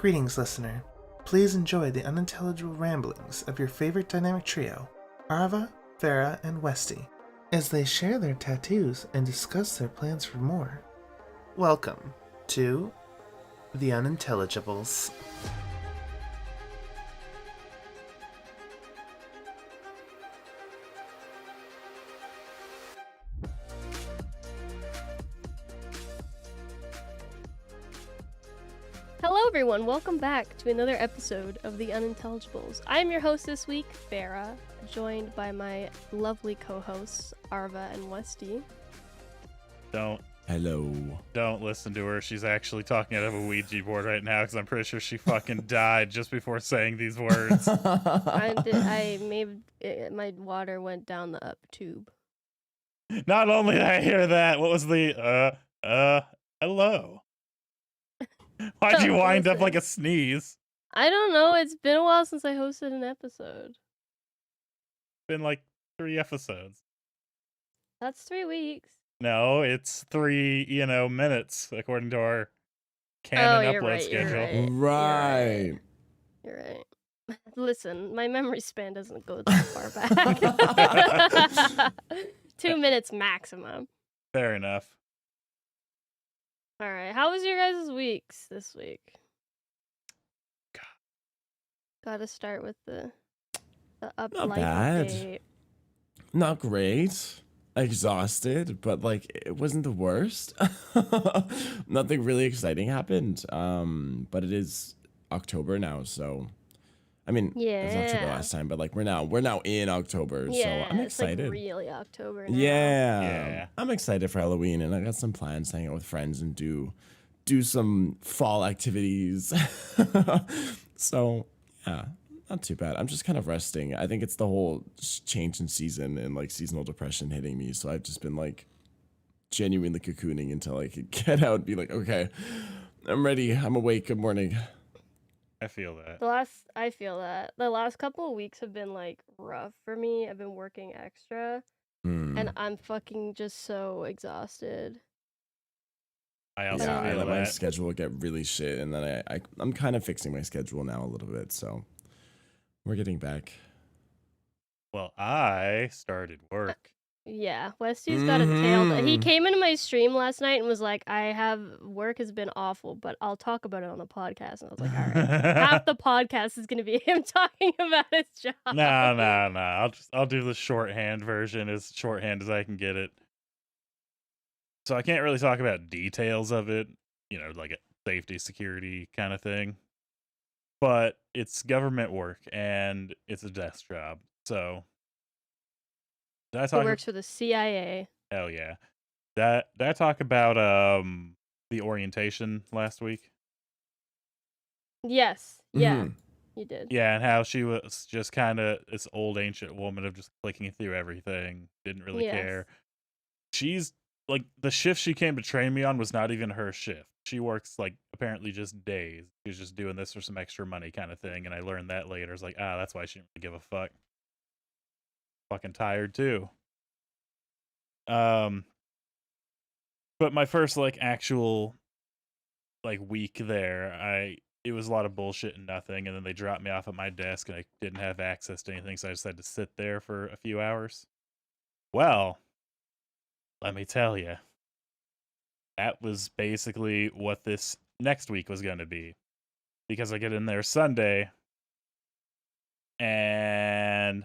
Greetings, listener. Please enjoy the unintelligible ramblings of your favorite dynamic trio, Arva, Ferra, and Westy, as they share their tattoos and discuss their plans for more. Welcome to The Unintelligibles. Hello everyone, welcome back to another episode of The Unintelligibles. I am your host this week, Ferra, joined by my lovely co-hosts, Arva and Westy. Hello. Don't listen to her. She's actually talking out of a Ouija board right now because I'm pretty sure she fucking died just before saying these words. My water went down the up tube. Not only did I hear that, what was the, hello? Why'd you wind up like a sneeze? I don't know, it's been a while since I hosted an episode. Been like 3 episodes. That's 3 weeks. No, it's 3, minutes according to our canon upload schedule. Right. You're right. Listen, my memory span doesn't go that far back. 2 minutes maximum. Fair enough. All right. How was your guys' weeks this week? Gotta start with the Not life bad. update. Not great. Exhausted, but like it wasn't the worst. Nothing really exciting happened. But it is October now, so I mean, it's October Yeah. last time, but like we're now in October, so I'm It's like excited. really October now. Yeah. I'm excited for Halloween, and I got some plans to hang out with friends and do some fall activities. So yeah, not too bad. I'm just kind of resting. I think it's the whole change in season and like seasonal depression hitting me. So I've just been like genuinely cocooning until I could get out and be like, okay, I'm ready. I'm awake. Good morning. I feel that. I feel that. The last couple of weeks have been like rough for me. I've been working extra and I'm fucking just so exhausted. I also Yeah, I feel let my that. schedule get really shit, and then I'm kind of fixing my schedule now a little bit. So we're getting back. Well, I started work. Yeah, Westy's got a tail. He came into my stream last night and was like, work has been awful, but I'll talk about it on the podcast. And I was like, all right, half the podcast is going to be him talking about his job. No. I'll do the shorthand version, as shorthand as I can get it. So I can't really talk about details of it, like a safety, security kind of thing. But it's government work and it's a desk job. So did I He talk? works for the CIA. Hell yeah. Did I talk about the orientation last week? Yes. Yeah, you did. Yeah, and how she was just kind of this old ancient woman of just clicking through everything, didn't really care. She's like, the shift she came to train me on was not even her shift. She works like apparently just days. She's just doing this for some extra money kind of thing. And I learned that later. It's like, that's why she didn't really give a fuck. Fucking tired too. But my first like actual like week there, it was a lot of bullshit and nothing. And then they dropped me off at my desk and I didn't have access to anything. So I just had to sit there for a few hours. Well, let me tell you, that was basically what this next week was going to be. Because I get in there Sunday and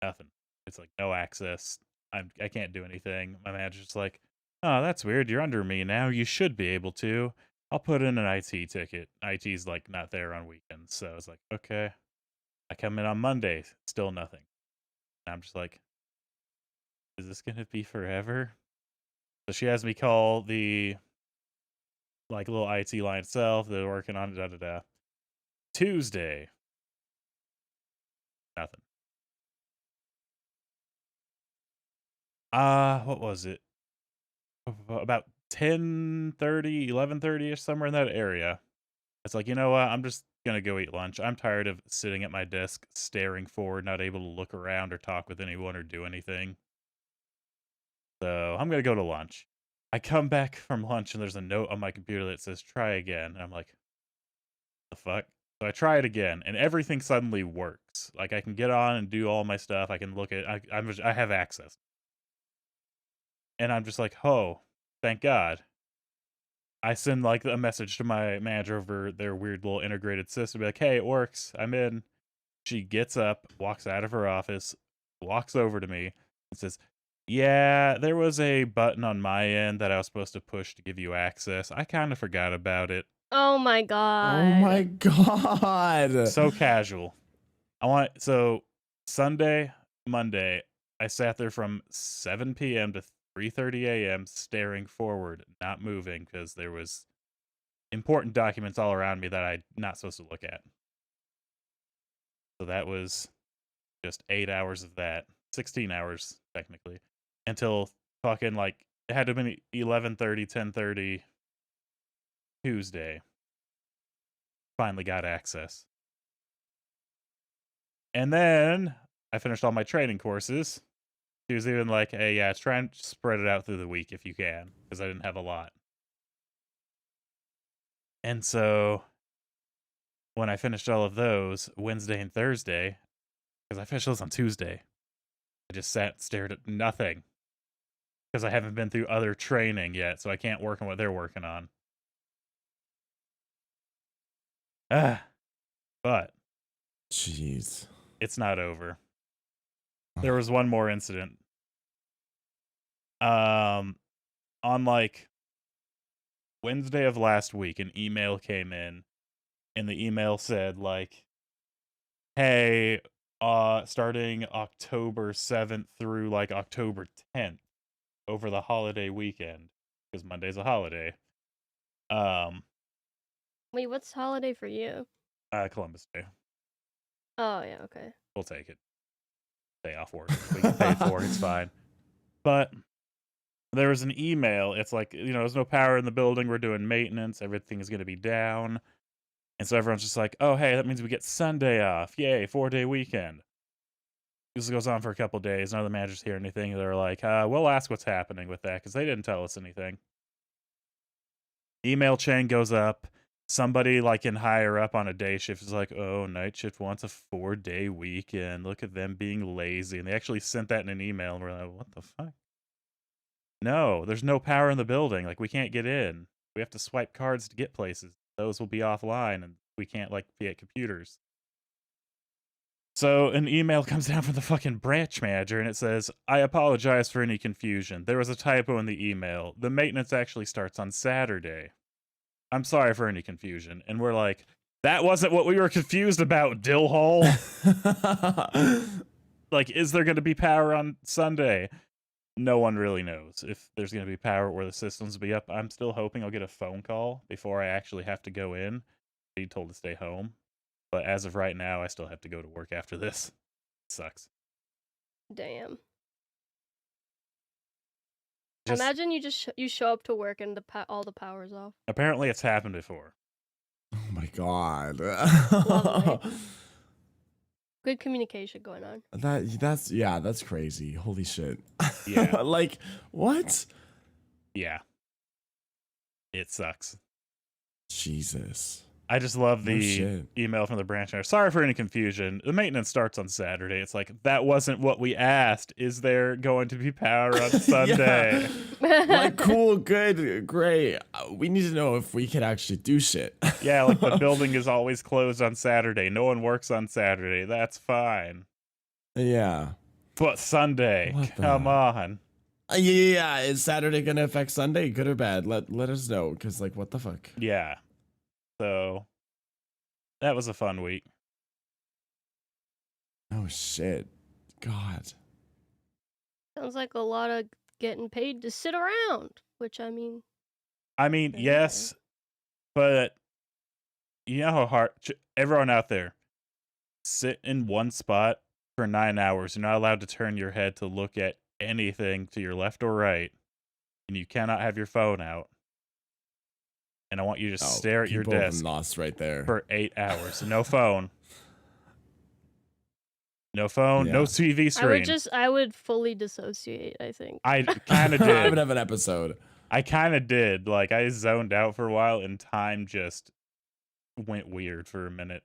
nothing. It's like no access. I can't do anything. My manager's like, oh, that's weird. You're under me now. You should be able to. I'll put in an IT ticket. IT's like not there on weekends. So it's like, okay. I come in on Monday, still nothing. And I'm just like, is this going to be forever? So she has me call the like little IT line itself. They're working on it. Tuesday, nothing. What was it? About 10:30, 11:30ish, somewhere in that area. It's like, you know what? I'm just gonna go eat lunch. I'm tired of sitting at my desk, staring forward, not able to look around or talk with anyone or do anything. So I'm gonna go to lunch. I come back from lunch and there's a note on my computer that says try again. And I'm like, The fuck? So I try it again, and everything suddenly works. Like I can get on and do all my stuff. I can look at. I have access, and I'm just like, oh, thank God. I send like a message to my manager over their weird little integrated system, be like, hey, it works. I'm in. She gets up, walks out of her office, walks over to me, and says, yeah, there was a button on my end that I was supposed to push to give you access. I kind of forgot about it. Oh my Oh my god. god. So casual. So Sunday, Monday, I sat there from 7 p.m. to 3:30 a.m. staring forward, not moving because there was important documents all around me that I'm not supposed to look at. So that was just 8 hours of that. 16 hours technically. Until fucking like it had to have been 11:30, 10:30 Tuesday. Finally got access. And then I finished all my training courses. She was even like, hey, yeah, try and spread it out through the week if you can, because I didn't have a lot. And so when I finished all of those Wednesday and Thursday, because I finished those on Tuesday, I just sat and stared at nothing because I haven't been through other training yet, so I can't work on what they're working on. But Jeez. it's not over. There was one more incident. On like Wednesday of last week, an email came in, and the email said like, hey, starting October 7th through like October 10th over the holiday weekend, because Monday's a holiday. Wait, what's holiday for you? Columbus Day. Oh yeah, okay. We'll take it. Day off work. We get paid for it. It's fine. But there was an email. It's like, there's no power in the building. We're doing maintenance. Everything is going to be down. And so everyone's just like, oh, hey, that means we get Sunday off. Yay, 4-day weekend. This goes on for a couple days. None of the managers hear anything. They're like, we'll ask what's happening with that because they didn't tell us anything. Email chain goes up. Somebody like in higher up on a day shift is like, oh, night shift wants a 4-day weekend. Look at them being lazy. And they actually sent that in an email. And we're like, what the fuck? No, there's no power in the building. Like, we can't get in. We have to swipe cards to get places. Those will be offline, and we can't, like, be at computers. So an email comes down from the fucking branch manager, and it says, I apologize for any confusion. There was a typo in the email. The maintenance actually starts on Saturday. I'm sorry for any confusion. And we're like, that wasn't what we were confused about, dillhole. Like, is there going to be power on Sunday? No one really knows if there's going to be power or the systems will be up. I'm still hoping I'll get a phone call before I actually have to go in. Be told to stay home. But as of right now, I still have to go to work after this. It sucks. Damn. Imagine you just you show up to work and all the power's off. Apparently it's happened before. Oh my god. Lovely. Good communication going on. That's crazy. Holy shit. Yeah. Like, what? Yeah. It sucks. Jesus. I just love No the shit. email from the branch manager. Sorry for any confusion. The maintenance starts on Saturday. It's like, that wasn't what we asked. Is there going to be power on Sunday? Like, cool, good, great. We need to know if we can actually do shit. Yeah, like the building is always closed on Saturday. No one works on Saturday. That's fine. Yeah. But Sunday, What the- come on. Yeah, is Saturday gonna affect Sunday? Good or bad? Let us know, because, like, what the fuck? Yeah. So that was a fun week. Oh, shit. God. Sounds like a lot of getting paid to sit around, which I mean, Yes, but you know how hard everyone out there sit in one spot for 9 hours. You're not allowed to turn your head to look at anything to your left or right, and you cannot have your phone out. And I want you to stare at your people have desk lost right there. for 8 hours. No phone. No phone, no Yeah. TV screen. I would fully dissociate, I think. I kind of I would did. have an episode. I kind of did. Like, I zoned out for a while, and time just went weird for a minute.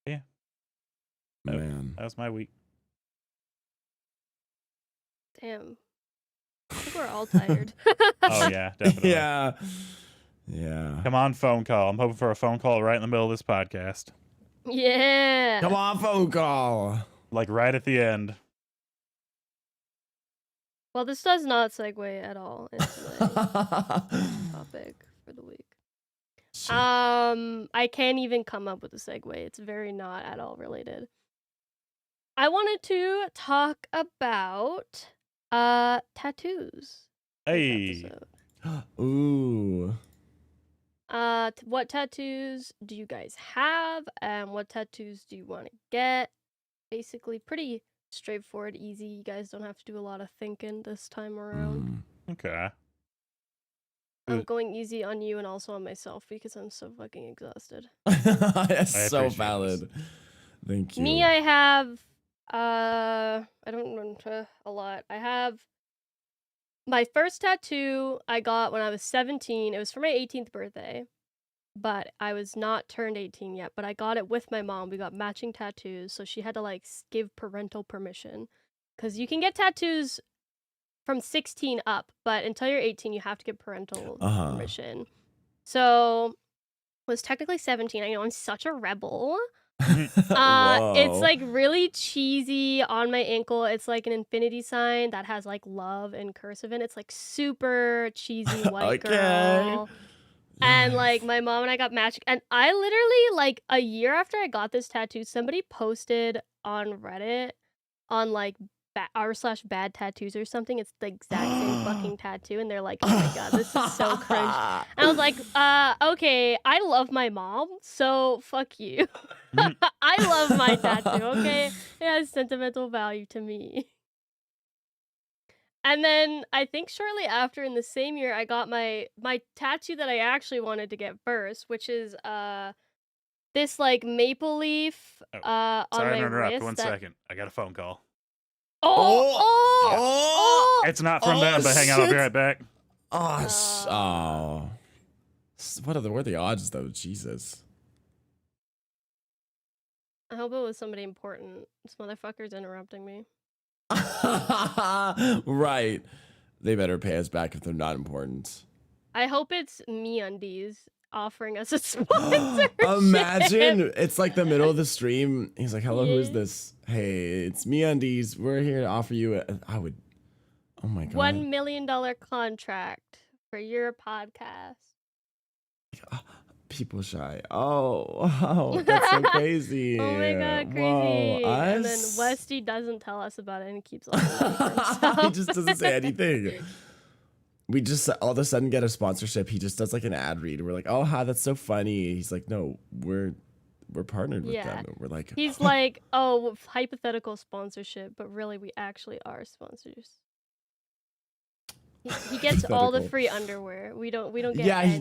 Yeah. Man. That was my week. Damn. I think we're all tired. Oh yeah, definitely. Yeah. Yeah. Come on, phone call. I'm hoping for a phone call right in the middle of this podcast. Yeah. Come on, phone call. Like right at the end. Well, this does not segue at all into my topic for the week. Shit. I can't even come up with a segue. It's very not at all related. I wanted to talk about tattoos. This Hey. episode. Ooh. What tattoos do you guys have, and what tattoos do you want to get? Basically, pretty straightforward, easy. You guys don't have to do a lot of thinking this time around. Okay. I'm going easy on you and also on myself because I'm so fucking exhausted. That's I so appreciate valid. this. Thank you. Me, I have I don't remember a lot. I have my first tattoo I got when I was 17. It was for my 18th birthday, but I was not turned 18 yet, but I got it with my mom. We got matching tattoos, so she had to like give parental permission cuz you can get tattoos from 16 up, but until you're 18 you have to get parental permission. So was technically 17. I know I'm such a rebel. It's like really cheesy on my ankle. It's like an infinity sign that has like love and cursive in it. It's like super cheesy white girl. And like my mom and I got matched, and I literally like a year after I got this tattoo, somebody posted on Reddit on like r/bad tattoos or something. It's the exact same fucking tattoo, and they're like, "Oh my god, this is so cringe." And I was like, okay, I love my mom, so fuck you. I love my tattoo, okay? It has sentimental value to me. And then I think shortly after in the same year, I got my tattoo that I actually wanted to get first, which is this like maple leaf on Sorry my to interrupt. wrist. 1 second. I got a phone call. It's not from them, but hang on, I'll be right back. What are the odds though? Jesus. I hope it was somebody important. This motherfucker's interrupting me. Right. They better pay us back if they're not important. I hope it's MeUndies offering us a sponsorship. Imagine it's like the middle of the stream. He's like, "Hello, who is Yeah. this? Hey, it's MeUndies. We're here to offer you." I would. Oh my god. $1 million contract for your podcast. People shy. Oh, that's so crazy. Oh my god, crazy. Whoa, And then us? Westy doesn't tell us about it and he keeps all the money for himself. He just doesn't say anything. We just all of a sudden get a sponsorship. He just does like an ad read. We're like, "Oh, hi, that's so funny." He's like, "No, we're partnered with them." And we're like, He's like, "Oh, hypothetical sponsorship," but really we actually are sponsors. He gets all the free underwear. We don't get yeah, any.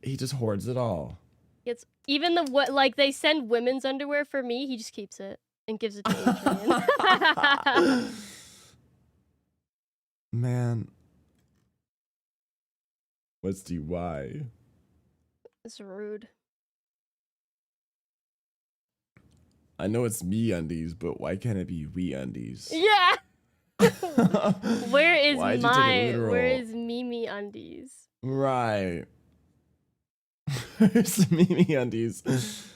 he just hoards it all. It's even the what like they send women's underwear for me, he just keeps it and gives it to Adrian. Man. What's the why? It's rude. I know it's MeUndies, but why can't it be WeUndies? Yeah. Where is Why'd you take it literal? where is Mimi undies? Right. Where's the MeUndies?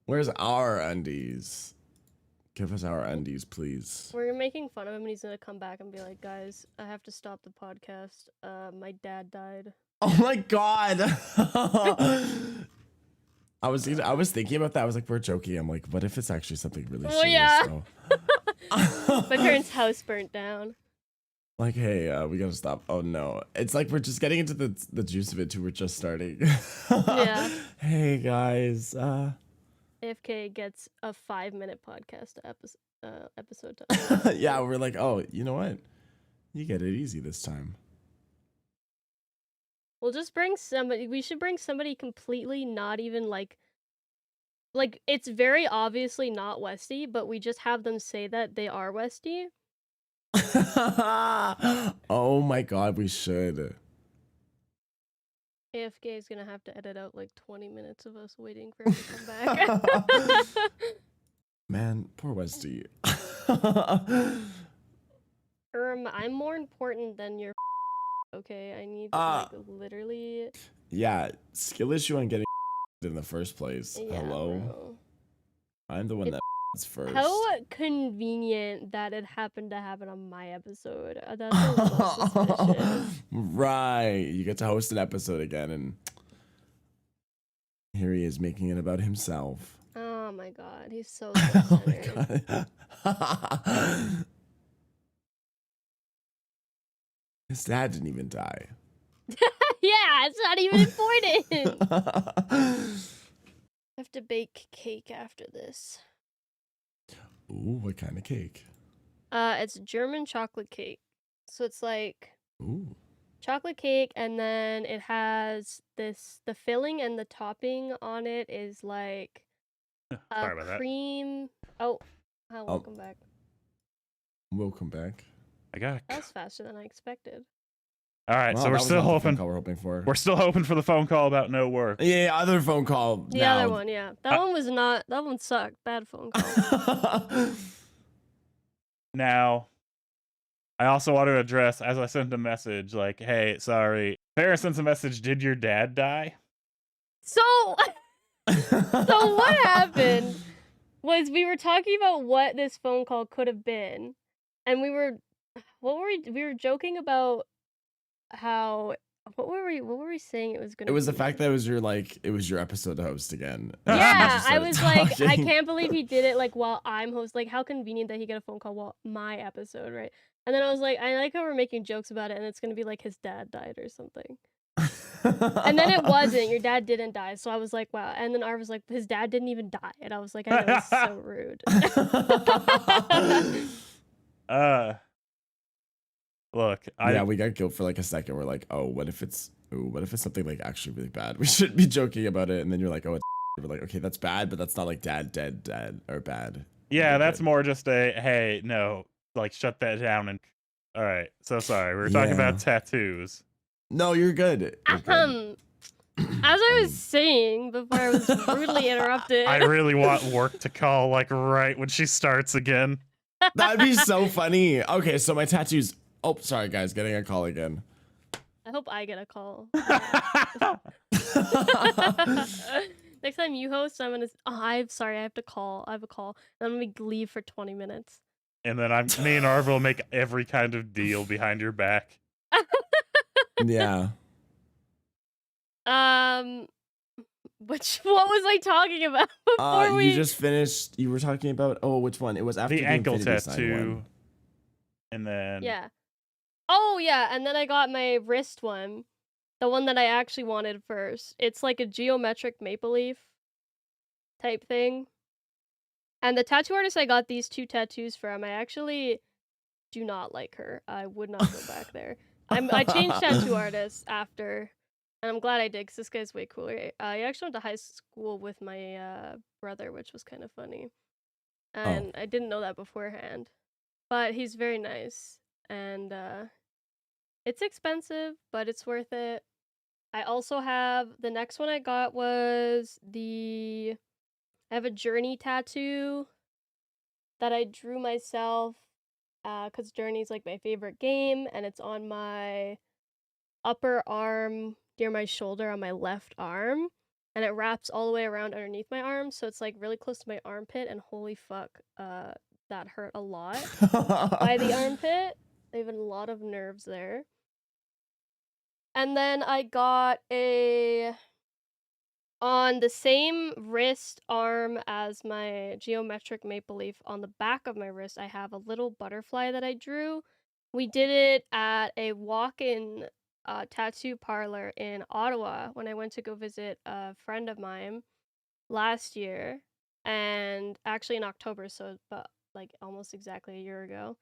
Where's our undies? Give us our undies, please. We're making fun of him and he's gonna come back and be like, "Guys, I have to stop the podcast. My dad died." Oh my god. I was thinking about that. I was like, we're joking. I'm like, what if it's actually something really serious? Yeah. So. My parents' house burnt down. Like, hey, we gotta stop. Oh no. It's like we're just getting into the juice of it too. We're just starting. Yeah. Hey guys. AFK gets a 5-minute podcast episode to Yeah, we're like, oh, you know what? You get it easy this time. We'll just bring somebody. We should bring somebody completely not even like it's very obviously not Westy, but we just have them say that they are Westy. Oh my god, we should. AFK is gonna have to edit out like 20 minutes of us waiting for him to come back. Man, poor Westy. I'm more important than your okay? I need literally. Yeah, skill issue on getting in the first place. Yeah, Hello? bro. I'm the one that's first. How convenient that it happened to happen on my episode. That's a little suspicious. Right. You get to host an episode again, and here he is making it about himself. Oh my god, he's so Oh my god. His dad didn't even die. Yeah, it's not even important. I have to bake cake after this. Ooh, what kind of cake? It's German chocolate cake. So it's like Ooh. chocolate cake, and then it has the filling and the topping on it is like Sorry about cream. Oh, welcome back. Welcome back. That was faster than I expected. All right, Well, so we're still hoping. We're hoping for. We're still hoping for the phone call about no work. Yeah, other phone call. The other one, yeah. That one was not. That one sucked. Bad phone call. Now, I also want to address, as I sent a message, like, hey, sorry. Ferra sends a message, did your dad die? So what happened was we were talking about what this phone call could have been. And we were joking about how, what were we saying it was going to be? It was the fact that it was your episode to host again. Yeah, I was like, I can't believe he did it like while I'm host. Like, how convenient that he get a phone call while my episode, right? And then I was like, I like how we're making jokes about it, and it's gonna be like his dad died or something. And then it wasn't. Your dad didn't die, so I was like, wow. And then Ar was like, his dad didn't even die, and I was like, I know, it's so rude. Look, yeah, we got guilt for like a second. We're like, oh, what if it's something like actually really bad? We shouldn't be joking about it. And then you're like, oh, it's we're like, okay, that's bad, but that's not like dad, or bad. Yeah, that's more just a, hey, no, like shut that down. And all right, so sorry. We were talking about tattoos. No, you're good. As I was saying before I was rudely interrupted. I really want work to call like right when she starts again. That'd be so funny. Okay, so my tattoos. Oh, sorry guys, getting a call again. I hope I get a call. Next time you host, I'm gonna. Oh, I'm sorry, I have to call. I have a call. And I'm gonna leave for 20 minutes. And then me and Arv will make every kind of deal behind your back. Yeah. What was I talking about before you just finished. You were talking about which one? It was after the ankle tattoo. One. And then yeah. Oh yeah, and then I got my wrist one. The one that I actually wanted first. It's like a geometric maple leaf type thing. And the tattoo artist I got these 2 tattoos from, I actually do not like her. I would not go back there. I changed tattoo artists after, and I'm glad I did because this guy's way cooler. I actually went to high school with my brother, which was kind of funny. And I didn't know that beforehand. But he's very nice. And it's expensive, but it's worth it. I also have, the next one I got was I have a Journey tattoo that I drew myself, because Journey's like my favorite game, and it's on my upper arm, near my shoulder on my left arm, and it wraps all the way around underneath my arm, so it's like really close to my armpit, and holy fuck, that hurt a lot by the armpit. I have a lot of nerves there. And then I got on the same wrist arm as my geometric maple leaf, on the back of my wrist, I have a little butterfly that I drew. We did it at a walk-in tattoo parlor in Ottawa when I went to go visit a friend of mine last year, and actually in October, so about like almost exactly a year ago.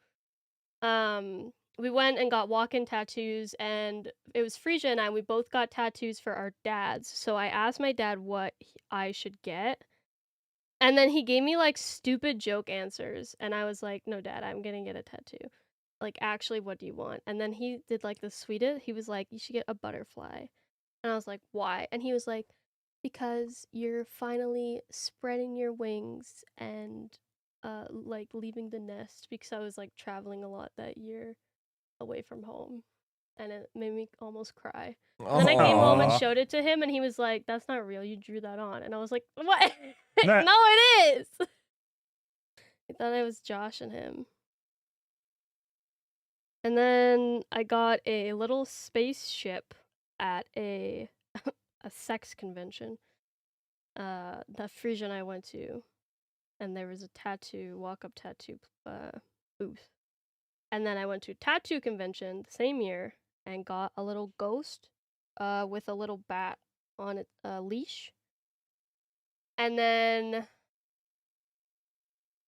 We went and got walk-in tattoos, and it was Frisia and we both got tattoos for our dads. So I asked my dad what I should get, and then he gave me like stupid joke answers, and I was like, no dad, I'm gonna get a tattoo. Like, actually, what do you want? And then he did like the sweetest. He was like, you should get a butterfly. And I was like, why? And he was like, because you're finally spreading your wings and like leaving the nest, because I was like traveling a lot that year away from home. And it made me almost cry. And then I came home and Aw. showed it to him, and he was like, that's not real. You drew that on. And I was like, what? Nah. No, it is. I thought it was Josh and him. And then I got a little spaceship at a sex convention that Frisia and I went to, and there was a walk-up tattoo booth. And then I went to a tattoo convention the same year and got a little ghost with a little bat on its leash. And then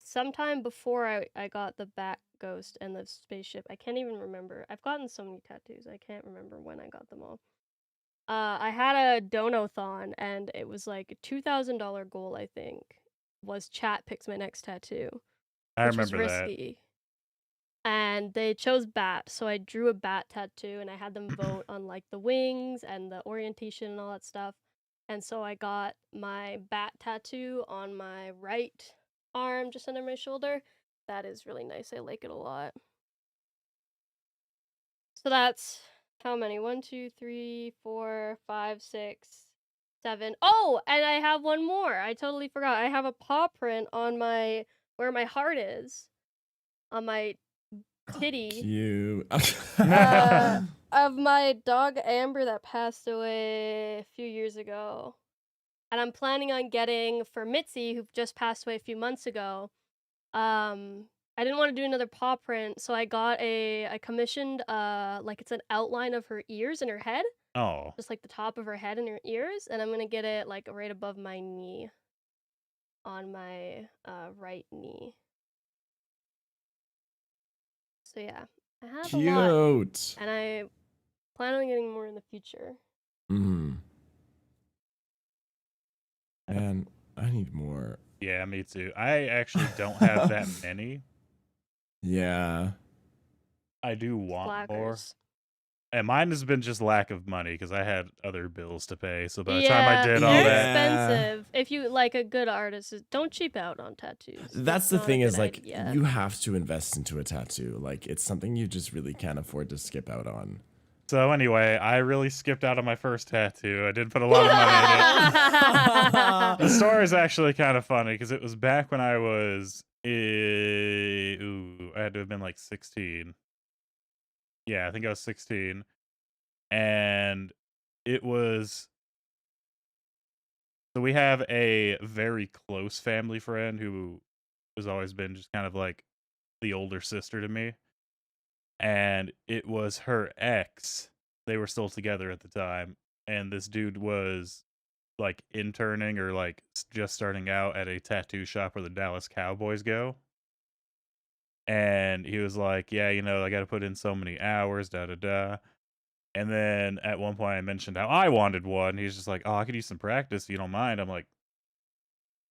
sometime before I got the bat ghost and the spaceship, I can't even remember. I've gotten so many tattoos, I can't remember when I got them all. I had a donathon, and it was like a $2,000 goal, I think, was chat picks my next tattoo, I which was remember that. risky. And they chose bat, so I drew a bat tattoo, and I had them vote on like the wings and the orientation and all that stuff. And so I got my bat tattoo on my right arm, just under my shoulder. That is really nice. I like it a lot. So that's how many? 1, 2, 3, 4, 5, 6, 7. Oh, and I have one more. I totally forgot. I have a paw print on my where my heart is, on my titty. Cute. Of my dog Amber that passed away a few years ago. And I'm planning on getting for Mitzi, who just passed away a few months ago. I didn't want to do another paw print, so I commissioned like it's an outline of her ears and her head. Oh. Just like the top of her head and her ears, and I'm gonna get it like right above my knee. On my right knee. So yeah, I have a lot, Cute. and I plan on getting more in the future. Mm. And I need more. Yeah, me too. I actually don't have that many. Yeah. I do want more. Slackers. And mine has been just lack of money because I had other bills to pay. So by the time Yeah, I did they're all that, expensive. If you like a good artist, don't cheap out on tattoos. That's It's the not a thing is good like idea. you have to invest into a tattoo. Like it's something you just really can't afford to skip out on. so anyway, I really skipped out on my first tattoo. I did put a lot of money in it. The story is actually kind of funny because it was back when I was, I had to have been like 16. Yeah, I think I was 16. And it was, so we have a very close family friend who has always been just kind of like the older sister to me. And it was her ex. They were still together at the time. And this dude was like interning or like just starting out at a tattoo shop where the Dallas Cowboys go. And he was like, yeah, I got to put in so many hours, da da da. And then at one point I mentioned how I wanted one. He's just like, oh, I could use some practice if you don't mind. I'm like,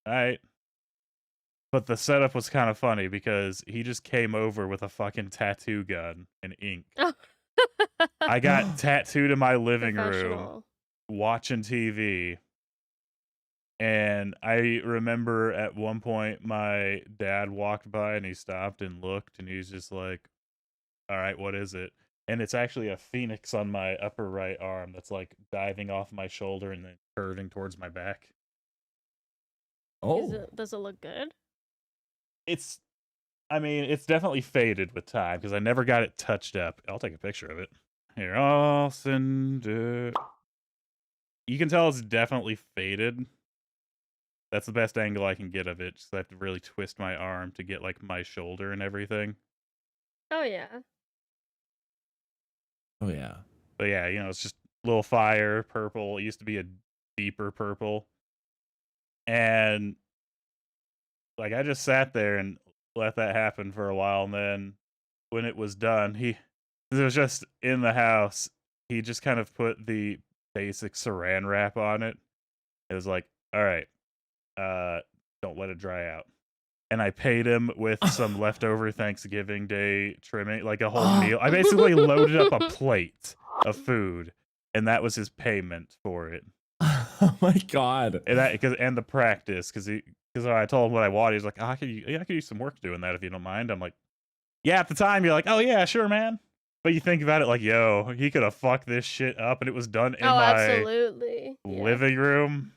all right. But the setup was kind of funny because he just came over with a fucking tattoo gun and ink. I got tattooed in my living room Professional. watching TV. And I remember at one point my dad walked by and he stopped and looked and he was just like, all right, what is it? And it's actually a phoenix on my upper right arm that's like diving off my shoulder and then curving towards my back. Oh. Does it look good? It's definitely faded with time because I never got it touched up. I'll take a picture of it. Here, I'll send it. You can tell it's definitely faded. That's the best angle I can get of it. Just I have to really twist my arm to get like my shoulder and everything. Oh yeah. Oh yeah. But yeah, it's just a little fire, purple. It used to be a deeper purple. And like I just sat there and let that happen for a while, and then when it was done, it was just in the house. He just kind of put the basic saran wrap on it. It was like, all right, don't let it dry out. And I paid him with some leftover Thanksgiving Day trimming, like a whole meal. I basically loaded up a plate of food and that was his payment for it. Oh my god. And the practice, because I told him what I wanted. He's like, I could use some work doing that if you don't mind. I'm like, yeah. At the time, you're like, oh yeah, sure, man. But you think about it like, yo, he could have fucked this shit up, and it was done in my absolutely. living room.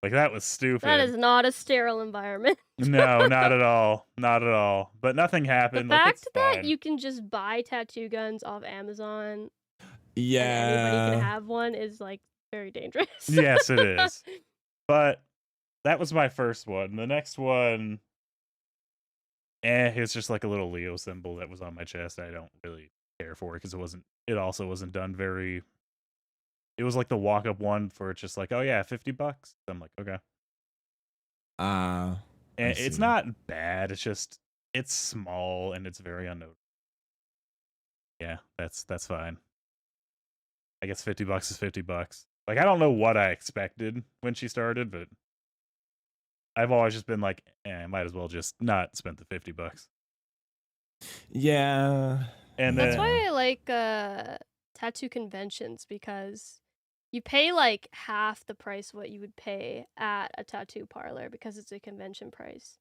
Like, that was stupid. That is not a sterile environment. No, not at all. Not at all. But nothing happened. The like, fact that fine. you can just buy tattoo guns off Amazon Yeah. and anybody can have one is like very dangerous. Yes, it is. But that was my first one. The next one, it's just like a little Leo symbol that was on my chest. I don't really care for it because it also wasn't done very. It was like the walk-up one for it's just like, oh yeah, $50. I'm like, okay. And it's not bad. It's just it's small and it's very unnoticeable. Yeah, that's fine. I guess $50 is $50. Like, I don't know what I expected when she started, but I've always just been like, I might as well just not spend the $50. Yeah. And That's then, why I like tattoo conventions, because you pay like half the price what you would pay at a tattoo parlor because it's a convention price.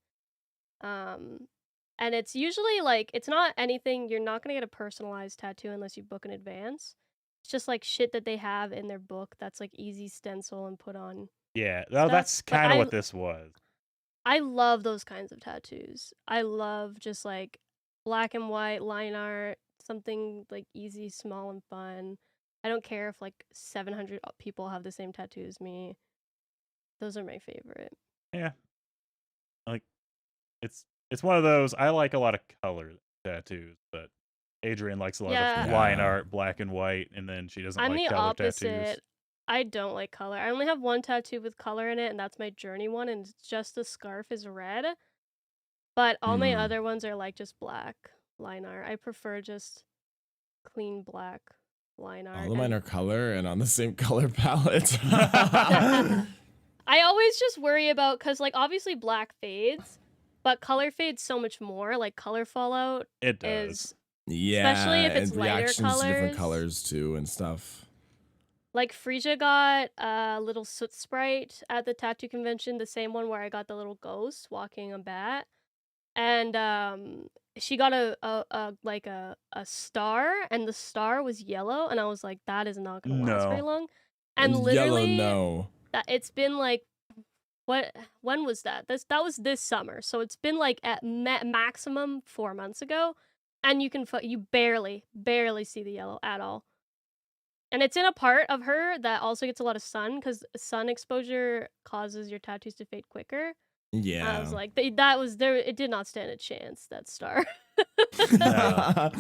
And it's usually like, it's not anything, you're not gonna get a personalized tattoo unless you book in advance. It's just like shit that they have in their book that's like easy stencil and put on. yeah, that's kind of what this was. I love those kinds of tattoos. I love just like black and white line art, something like easy, small, and fun. I don't care if like 700 people have the same tattoo as me. Those are my favorite. Yeah, like it's one of those. I like a lot of color tattoos, but Adrian likes a lot of line art, black and white, and then she doesn't I'm like the color opposite. tattoos. I don't like color. I only have one tattoo with color in it, and that's my journey one, and it's just the scarf is red. But all my other ones are like just black line art. I prefer just clean black line art. All of mine are color and on the same color palette. I always just worry about, because like obviously black fades, but color fades so much more. Like color fallout It does. Yeah, especially if it's and lighter reactions to different colors. colors too and stuff. Like Frisia got a little soot sprite at the tattoo convention, the same one where I got the little ghost walking a bat, and she got a star, and the star was yellow, and I was like, that is not gonna last very long. And literally, yellow, no. It's been like, when was that? That was this summer, so it's been like at maximum 4 months ago, and you barely see the yellow at all. And it's in a part of her that also gets a lot of sun, because sun exposure causes your tattoos to fade quicker. Yeah. I was like, that was there. It did not stand a chance, that star. No.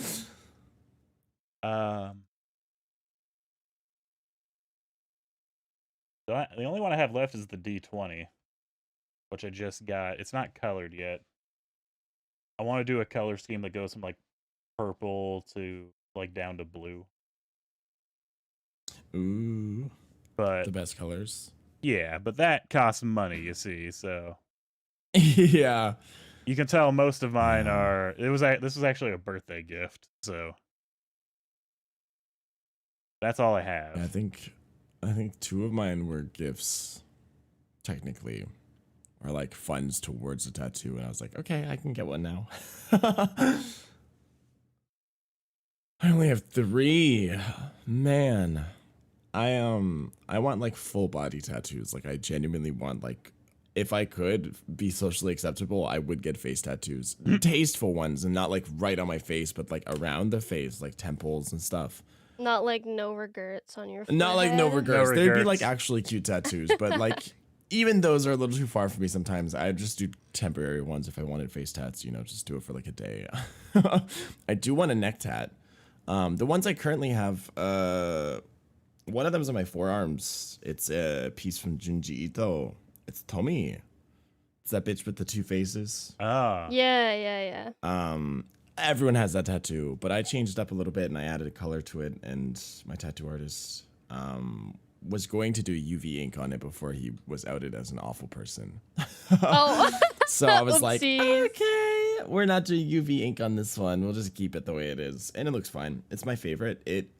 The only one I have left is the D20, which I just got. It's not colored yet. I want to do a color scheme that goes from like purple to like down to blue. Ooh. But the best colors. Yeah, but that costs money, you see, so. Yeah. You can tell most of mine are. This was actually a birthday gift, so. That's all I have. I think 2 of mine were gifts, technically, or like funds towards a tattoo, and I was like, okay, I can get one now. I only have 3. Man, I want like full body tattoos. Like I genuinely want, like, if I could be socially acceptable, I would get face tattoos, tasteful ones, and not like right on my face, but like around the face, like temples and stuff. Not like no regrets on your forehead. Not like no regrets. No They'd be regrets. like actually cute tattoos, but like even those are a little too far for me sometimes. I just do temporary ones if I wanted face tats, just do it for like a day. I do want a neck tat. The ones I currently have, one of them is on my forearms. It's a piece from Junji Ito. It's Tomi. It's that bitch with the 2 faces. Ah. Yeah. Everyone has that tattoo, but I changed it up a little bit and I added a color to it, and my tattoo artist was going to do UV ink on it before he was outed as an awful person. Oh. So I was like, Oopsies. okay, we're not doing UV ink on this one. We'll just keep it the way it is. And it looks fine. It's my favorite. It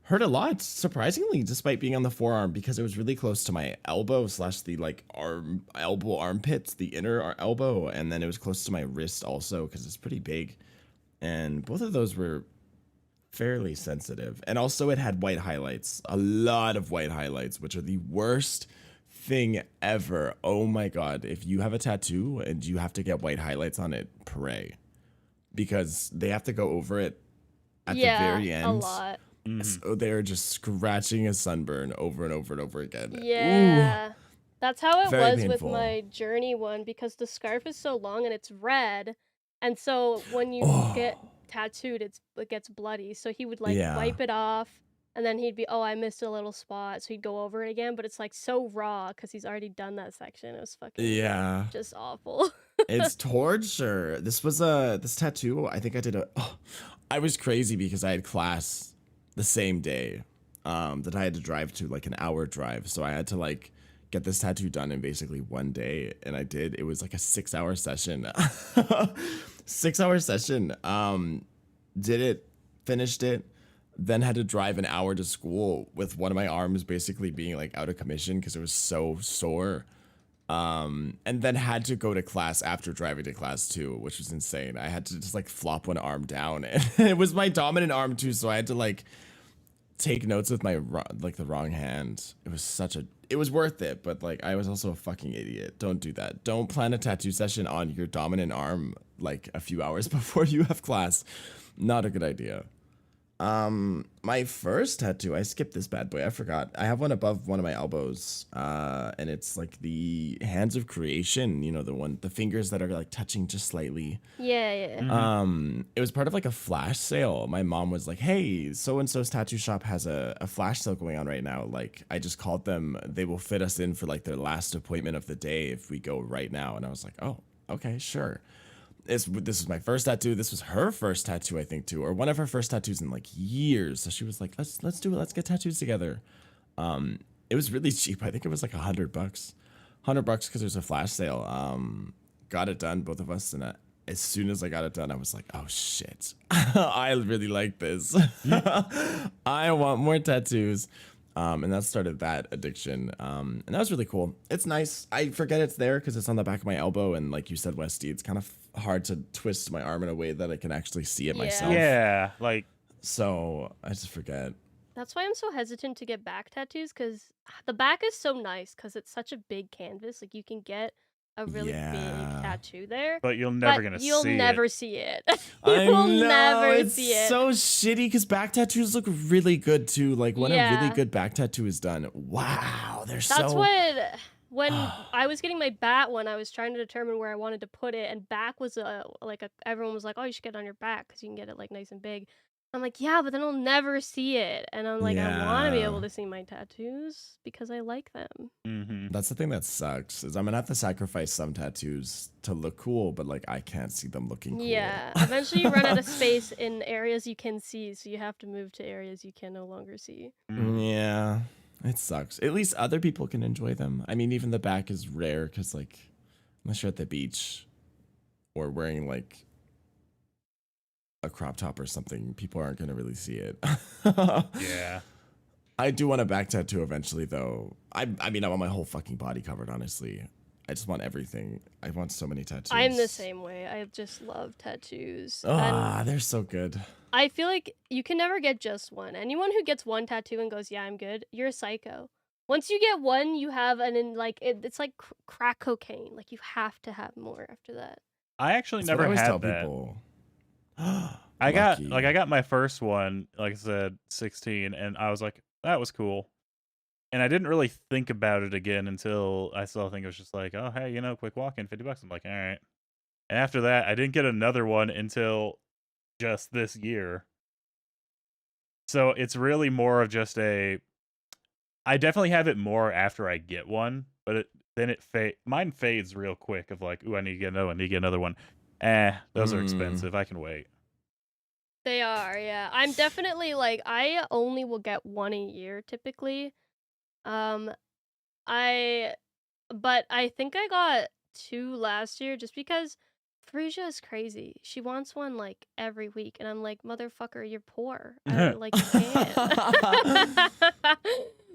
Hurt a lot, surprisingly, despite being on the forearm, because it was really close to my elbow slash the like elbow armpits, the inner elbow, and then it was close to my wrist also because it's pretty big, and both of those were fairly sensitive. And also, it had white highlights, a lot of white highlights, which are the worst thing ever. Oh my god! If you have a tattoo and you have to get white highlights on it, pray, because they have to go over it at the very end. A lot. So they're just scratching a sunburn over and over and over again. Yeah. Ooh, That's how it very was painful. with my Journey one, because the scarf is so long and it's red. And so when you get tattooed, it gets bloody. So he would like Yeah. wipe it off, and then he'd be, oh, I missed a little spot. So he'd go over it again, but it's like so raw because he's already done that section. It was fucking Yeah. just awful. It's torture. This tattoo, I think I did I was crazy because I had class the same day that I had to drive to, like an hour drive. So I had to like get this tattoo done in basically one day, and I did. It was like a 6-hour session. 6-hour session. Did it, finished it, then had to drive an hour to school with one of my arms basically being like out of commission because it was so sore. And then had to go to class after driving to class too, which was insane. I had to just like flop one arm down, and it was my dominant arm too, so I had to like take notes with my like the wrong hand. It was worth it, but like I was also a fucking idiot. Don't do that. Don't plan a tattoo session on your dominant arm like a few hours before you have class. Not a good idea. My first tattoo, I skipped this bad boy. I forgot. I have one above one of my elbows, and it's like the hands of creation. You know, the fingers that are like touching just slightly. Yeah. It was part of like a flash sale. My mom was like, "Hey, so and so's tattoo shop has a flash sale going on right now. Like, I just called them. They will fit us in for like their last appointment of the day if we go right now." And I was like, "Oh, okay, sure." This is my first tattoo. This was her first tattoo, I think, too, or one of her first tattoos in like years. So she was like, let's do it. Let's get tattoos together. It was really cheap. I think it was like $100, $100 because there's a flash sale. Got it done, both of us, and as soon as I got it done, I was like, oh shit, I really like this. I want more tattoos. And that started that addiction. And that was really cool. It's nice. I forget it's there because it's on the back of my elbow. And like you said, Westy, it's kind of hard to twist my arm in a way that I can actually see it myself. Yeah, like. So I just forget. That's why I'm so hesitant to get back tattoos, because the back is so nice because it's such a big canvas. Like you can get a really big tattoo there, but you'll never see it. I will know, never see it. It's so shitty because back tattoos look really good too. Like when a really good back tattoo is done, wow, That's when I was getting my bat one, I was trying to determine where I wanted to put it, and back was everyone was like, oh, you should get it on your back because you can get it like nice and big. I'm like, yeah, but then I'll never see it. And I'm like, I want to be able to see my tattoos because I like them. Mm-hmm. That's the thing that sucks, is I'm gonna have to sacrifice some tattoos to look cool, but like I can't see them looking cool. Yeah, eventually you run out of space in areas you can see, so you have to move to areas you can no longer see. Yeah, it sucks. At least other people can enjoy them. I mean, even the back is rare because like unless you're at the beach or wearing like a crop top or something, people aren't gonna really see it. Yeah. I do want a back tattoo eventually, though. I mean, I want my whole fucking body covered, honestly. I just want everything. I want so many tattoos. I'm the same way. I just love tattoos. They're so good. I feel like you can never get just one. Anyone who gets one tattoo and goes, yeah, I'm good, you're a psycho. Once you get one, you have it's like crack cocaine. Like you have to have more after that. I actually never had that. People. I got my first one, like I said, 16, and I was like, that was cool. And I didn't really think about it again until I still think it was just like, oh, hey, quick walk-in, $50. I'm like, all right. And after that, I didn't get another one until just this year. So it's really more of just I definitely have it more after I get one, but mine fades real quick of like, ooh, I need to get another one, those are expensive. I can wait. They are, yeah. I'm definitely like, I only will get one a year typically. But I think I got 2 last year just because Frisia is crazy. She wants one like every week, and I'm like, motherfucker, you're poor. Like you can't.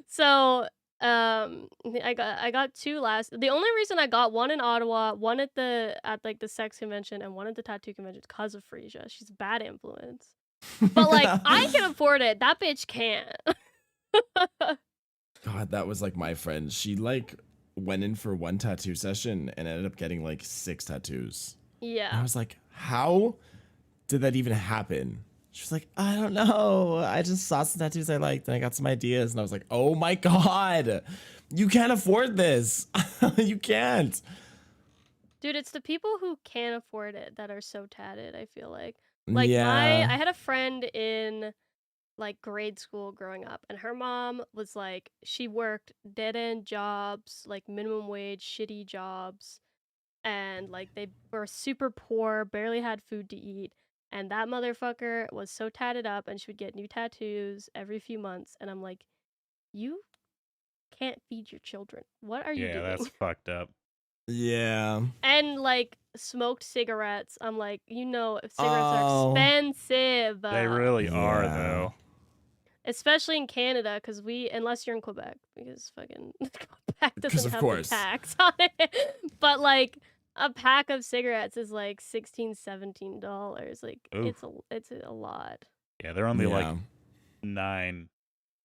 So I got two last. The only reason I got one in Ottawa, one at like the sex convention, and one at the tattoo convention because of Frisia. She's a bad influence. But like I can afford it. That bitch can't. God, that was like my friend. She like went in for one tattoo session and ended up getting like 6 tattoos. Yeah. And I was like, how did that even happen? She was like, I don't know. I just saw some tattoos I liked and I got some ideas. And I was like, oh my God, you can't afford this. You can't. Dude, it's the people who can't afford it that are so tatted, I feel like. Yeah. I had a friend in like grade school growing up, and her mom was like, she worked dead-end jobs, like minimum wage, shitty jobs, and like they were super poor, barely had food to eat, and that motherfucker was so tatted up, and she would get new tattoos every few months, and I'm like, you can't feed your children. What are you Yeah, doing? that's fucked up. Yeah. And like smoked cigarettes. I'm like, cigarettes are Oh. expensive. They really are, Yeah. though. Especially in Canada, because unless you're in Quebec, because fucking Quebec doesn't of have course. the tax on it. But like a pack of cigarettes is like $16-17. Like Oof. it's a lot. Yeah, they're only like Yeah.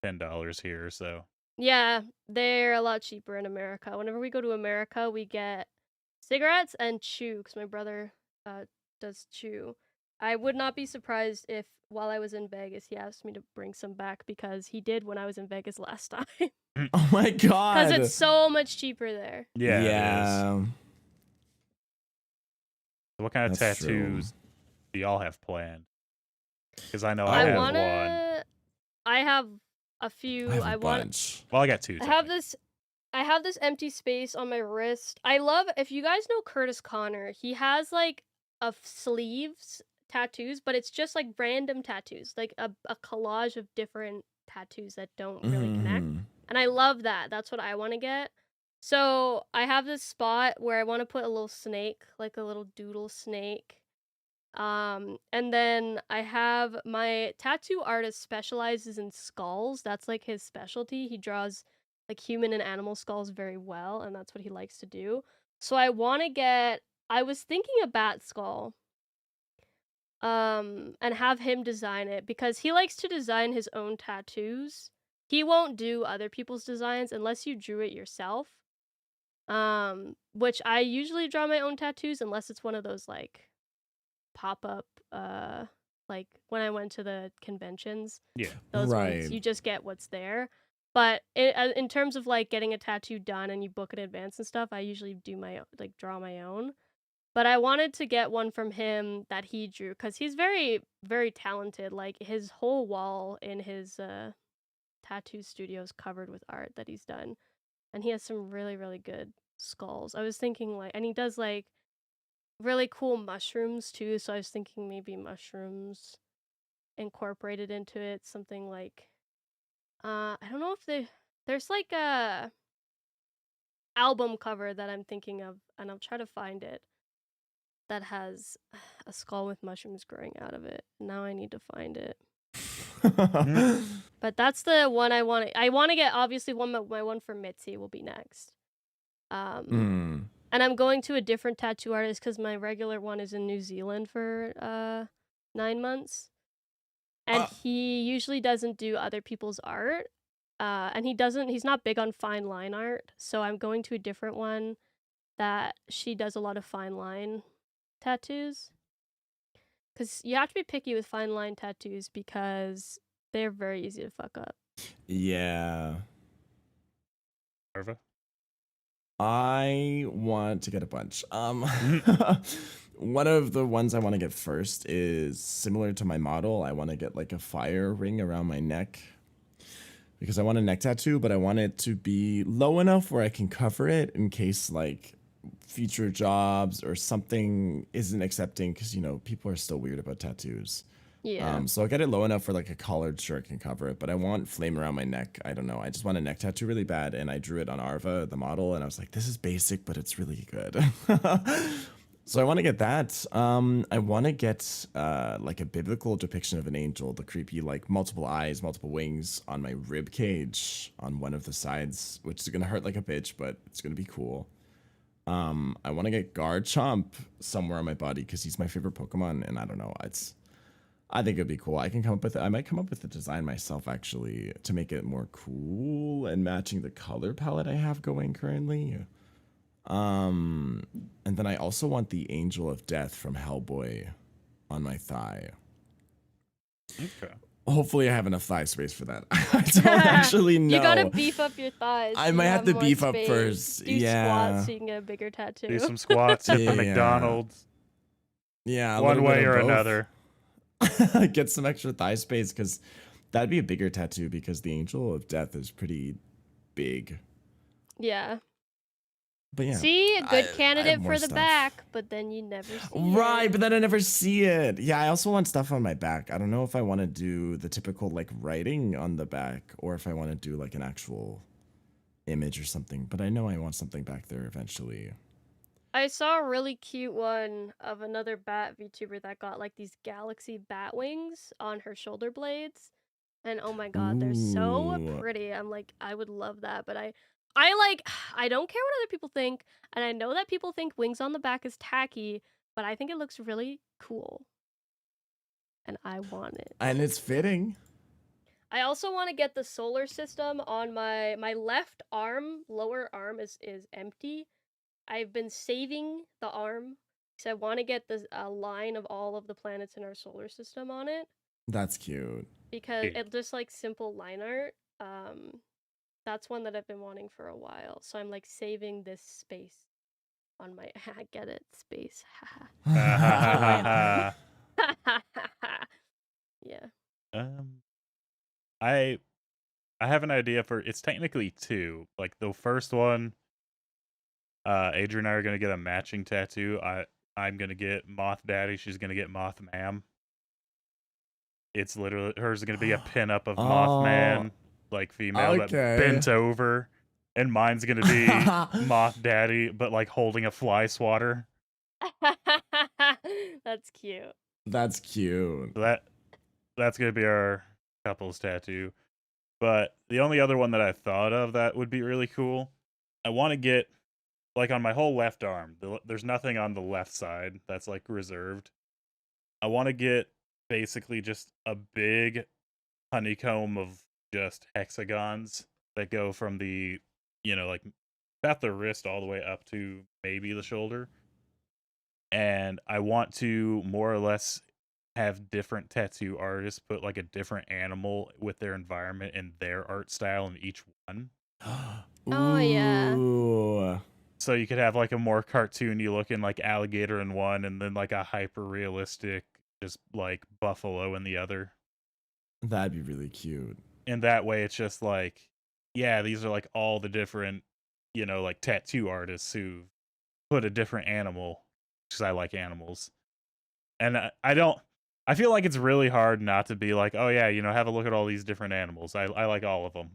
$9-10 here, so. Yeah, they're a lot cheaper in America. Whenever we go to America, we get cigarettes and chew, because my brother does chew. I would not be surprised if while I was in Vegas, he asked me to bring some back, because he did when I was in Vegas last time. Oh my God. Because it's so much cheaper there. Yeah, it is. Yeah. So what kind of That's true. tattoos do y'all have planned? Because I know Oh. I I have wanna. one. I have a few. I have a bunch. Well, I got 2. I have this empty space on my wrist. I love, if you guys know Curtis Connor, he has like sleeves tattoos, but it's just like random tattoos, like a collage of different tattoos that don't really connect. Mhm. And I love that. That's what I want to get. So I have this spot where I want to put a little snake, like a little doodle snake. And then I have my tattoo artist specializes in skulls. That's like his specialty. He draws like human and animal skulls very well, and that's what he likes to do. So I was thinking a bat skull. And have him design it, because he likes to design his own tattoos. He won't do other people's designs unless you drew it yourself. Which I usually draw my own tattoos unless it's one of those like pop-up like when I went to the conventions. Yeah. Those Right. ones you just get what's there. But in terms of like getting a tattoo done and you book in advance and stuff, I usually do draw my own. But I wanted to get one from him that he drew, because he's very, very talented. Like his whole wall in his tattoo studio is covered with art that he's done, and he has some really, really good skulls. I was thinking and he does like really cool mushrooms too. So I was thinking maybe mushrooms incorporated into it, something like I don't know if there's like a album cover that I'm thinking of, and I'll try to find it, that has a skull with mushrooms growing out of it. Now I need to find it. But that's the one I want to get. Obviously, my one for Mitzi will be next. And I'm going to a different tattoo artist because my regular one is in New Zealand for 9 months, and he usually doesn't do other people's art. And he's not big on fine line art, so I'm going to a different one that she does a lot of fine line tattoos, because you have to be picky with fine line tattoos because they're very easy to fuck up. Yeah. Ferva? I want to get a bunch. One of the ones I want to get first is similar to my model. I want to get like a fire ring around my neck, because I want a neck tattoo, but I want it to be low enough where I can cover it in case like future jobs or something isn't accepting, because people are still weird about tattoos. Yeah. So I'll get it low enough where like a collared shirt can cover it, but I want flame around my neck. I don't know. I just want a neck tattoo really bad, and I drew it on Arva, the model, and I was like, this is basic, but it's really good. So I want to get that. I want to get like a biblical depiction of an angel, the creepy like multiple eyes, multiple wings on my rib cage on one of the sides, which is gonna hurt like a bitch, but it's gonna be cool. I want to get Garchomp somewhere on my body because he's my favorite Pokemon, and I don't know, I think it'd be cool. I might come up with the design myself actually to make it more cool and matching the color palette I have going currently. And then I also want the Angel of Death from Hellboy on my thigh. Okay. Hopefully I have enough thigh space for that. I don't actually know. You gotta beef up your thighs. I so might you have to more beef up space. first. Do squats so you can get a bigger tattoo. Do some squats, hit the Yeah. McDonald's. Yeah, a One little bit way of or both. another. Get some extra thigh space because that'd be a bigger tattoo because the Angel of Death is pretty big. Yeah. But yeah. See, a I good have candidate more for the stuff. back, but then you never see Right, it. but then I never see it. Yeah, I also want stuff on my back. I don't know if I want to do the typical like writing on the back or if I want to do like an actual image or something. But I know I want something back there eventually. I saw a really cute one of another bat VTuber that got like these galaxy bat wings on her shoulder blades. And oh my god, they're so Ooh. pretty. I'm like, I would love that, but I don't care what other people think, and I know that people think wings on the back is tacky, but I think it looks really cool. And I want it. And it's fitting. I also want to get the solar system on my left arm, lower arm is empty. I've been saving the arm because I want to get a line of all of the planets in our solar system on it. That's cute. Because Hey. it's just like simple line art. That's one that I've been wanting for a while. So I'm like saving this space on my get it space. Yeah. I have an idea for it's technically two. Like the first one, Adrian and I are gonna get a matching tattoo. I'm gonna get Moth Daddy. She's gonna get Moth Ma'am. It's literally hers is gonna be a pinup of Mothman, like female that okay. bent over, and mine's gonna be Moth Daddy, but like holding a fly swatter. That's cute. That's cute. So that's gonna be our couple's tattoo. But the only other one that I thought of that would be really cool, I want to get like on my whole left arm. There's nothing on the left side that's like reserved. I want to get basically just a big honeycomb of just hexagons that go from the, like about the wrist all the way up to maybe the shoulder. And I want to more or less have different tattoo artists put like a different animal with their environment and their art style in each one. Oh, yeah. Ooh. So you could have like a more cartoony looking like alligator in one and then like a hyper realistic just like buffalo in the other. That'd be really cute. And that way it's just like, yeah, these are like all the different, like tattoo artists who put a different animal because I like animals. And I feel like it's really hard not to be like, oh yeah, have a look at all these different animals. I like all of them.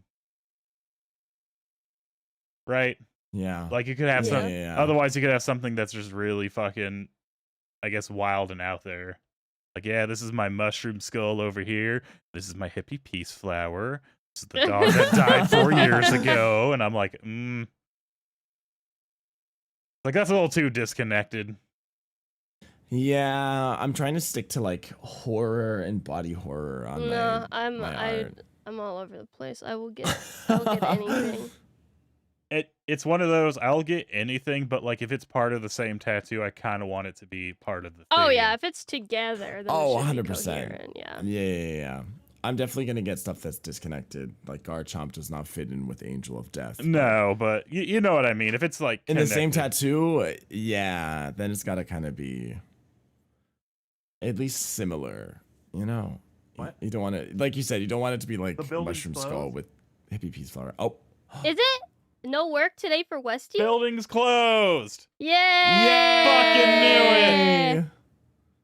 Right? Yeah. Like you could have some, Yeah. otherwise you could have something that's just really fucking, I guess, wild and out there. Like, yeah, this is my mushroom skull over here. This is my hippie peace flower. This is the dog that died 4 years ago. And I'm like, like that's a little too disconnected. Yeah, I'm trying to stick to like horror and body horror on my art. I'm all over the place. I will get anything. It's one of those, I'll get anything, but like if it's part of the same tattoo, I kind of want it to be part of the thing. Oh yeah, if it's together, then Oh, it should 100%. be coherent, yeah. Yeah. I'm definitely gonna get stuff that's disconnected. Like Garchomp does not fit in with Angel of Death. No, but you know what I mean. If it's like in the same connected. tattoo, yeah, then it's gotta kind of be at least similar. What? You don't want to, like you said, you don't want it to be like The building's mushroom closed? skull with hippie peace flower. Oh, Is it? No work today for Westy? Building's closed. Yay! Fucking knew it.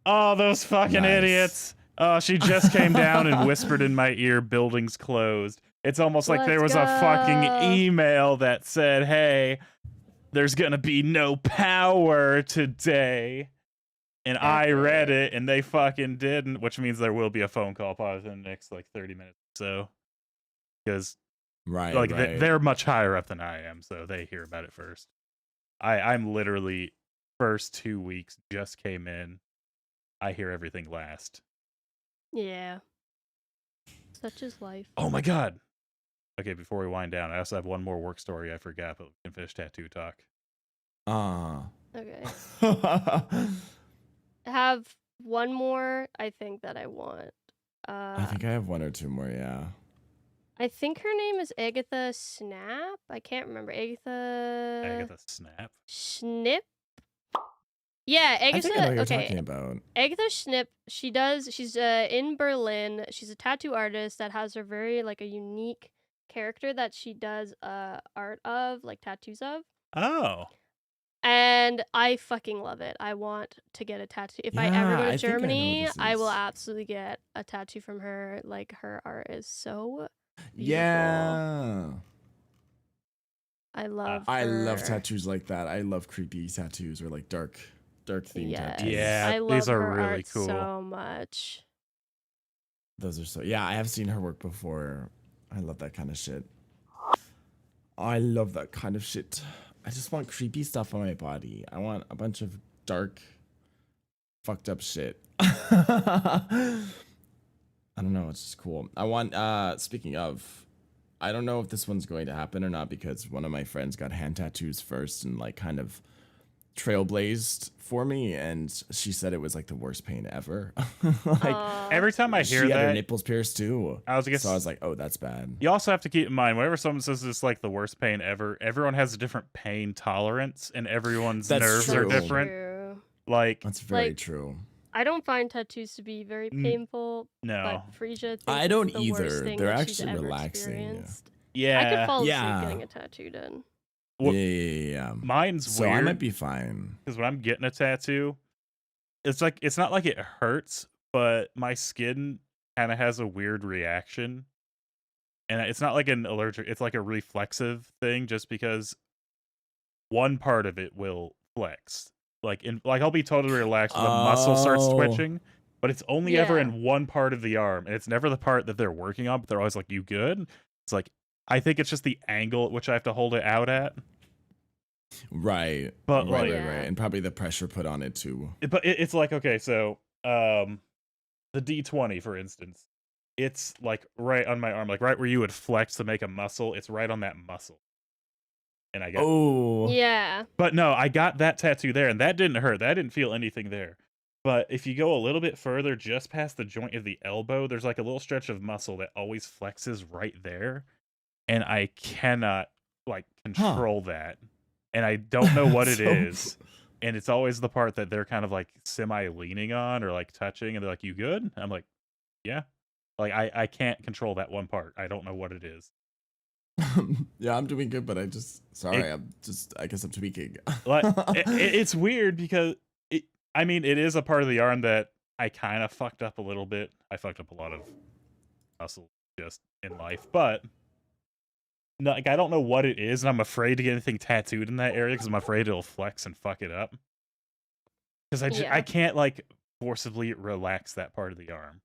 Oh, those fucking Nice. idiots. Oh, she just came down and whispered in my ear, building's closed. It's almost like there was Let's a fucking go. email that said, hey, there's gonna be no power today. And I read it, and they fucking didn't, which means there will be a phone call probably in the next like 30 minutes or so. Because Right. they're much higher up than I am, so they hear about it first. I'm literally first 2 weeks just came in. I hear everything last. Yeah. Such is life. Oh my god. Okay, before we wind down, I also have one more work story I forgot, but we can finish tattoo talk. Okay. I have one more, I think, that I want. I think I have one or two more, yeah. I think her name is Agatha Snap. I can't remember. Agatha Snap? Schnip? Yeah, I Agatha. think I know what you're Okay, talking about. Agatha Schnip. She's in Berlin. She's a tattoo artist that has her very like a unique character that she does art of, like tattoos of. Oh. And I fucking love it. I want to get a tattoo. If I ever go Yeah, to I think I know what Germany, this I will is. absolutely get a tattoo from her. Like her art is so beautiful. Yeah. I love I love her. tattoos like that. I love creepy tattoos or like dark themed Yes. tattoos. Yeah, I love these are her really art cool. so much. Those are so, yeah, I have seen her work before. I love that kind of shit. I love that kind of shit. I just want creepy stuff on my body. I want a bunch of dark, fucked up shit. I don't know. It's just cool. I want, speaking of, I don't know if this one's going to happen or not because one of my friends got hand tattoos first and like kind of trailblazed for me, and she said it was like the worst pain ever. Every time I hear she had her that, nipples pierced too. I was like, oh, that's bad. you also have to keep in mind, whenever someone says it's like the worst pain ever, everyone has a different pain tolerance, and everyone's That's nerves true. are different. True. Like, That's very Like, true. I don't find tattoos to be very painful. no. But Frisia thinks I it's don't the worst either. thing They're that she's actually ever relaxing. experienced. I Yeah. could fall asleep Yeah. getting a tattoo done. What- Yeah. Mine's So weird. I might be fine. Because when I'm getting a tattoo, it's like, it's not like it hurts, but my skin kind of has a weird reaction. And it's not like an allergic, it's like a reflexive thing just because one part of it will flex. Like I'll be totally relaxed when the muscle starts Oh. twitching, but it's only ever Yeah. in one part of the arm, and it's never the part that they're working on, but they're always like, "You good?" It's like, I think it's just the angle at which I have to hold it out at. Right. But, right, like- right. And probably the pressure put on it too. It's like, okay, so the D20, for instance, it's like right on my arm, like right where you would flex to make a muscle. It's right on that muscle, and I got. Oh. Yeah. But no, I got that tattoo there, and that didn't hurt. That didn't feel anything there. But if you go a little bit further, just past the joint of the elbow, there's like a little stretch of muscle that always flexes right there, and I cannot like control that, and I don't know what it is. And it's always the part that they're kind of like semi leaning on or like touching, and they're like, "You good?" I'm like, "Yeah." Like I can't control that one part. I don't know what it is. Yeah, I'm doing good, but I guess I'm tweaking. Like it's weird because it is a part of the arm that I kind of fucked up a little bit. I fucked up a lot of muscle just in life, but no, like I don't know what it is, and I'm afraid to get anything tattooed in that area because I'm afraid it'll flex and fuck it up. Because I can't like forcibly relax that part of the arm.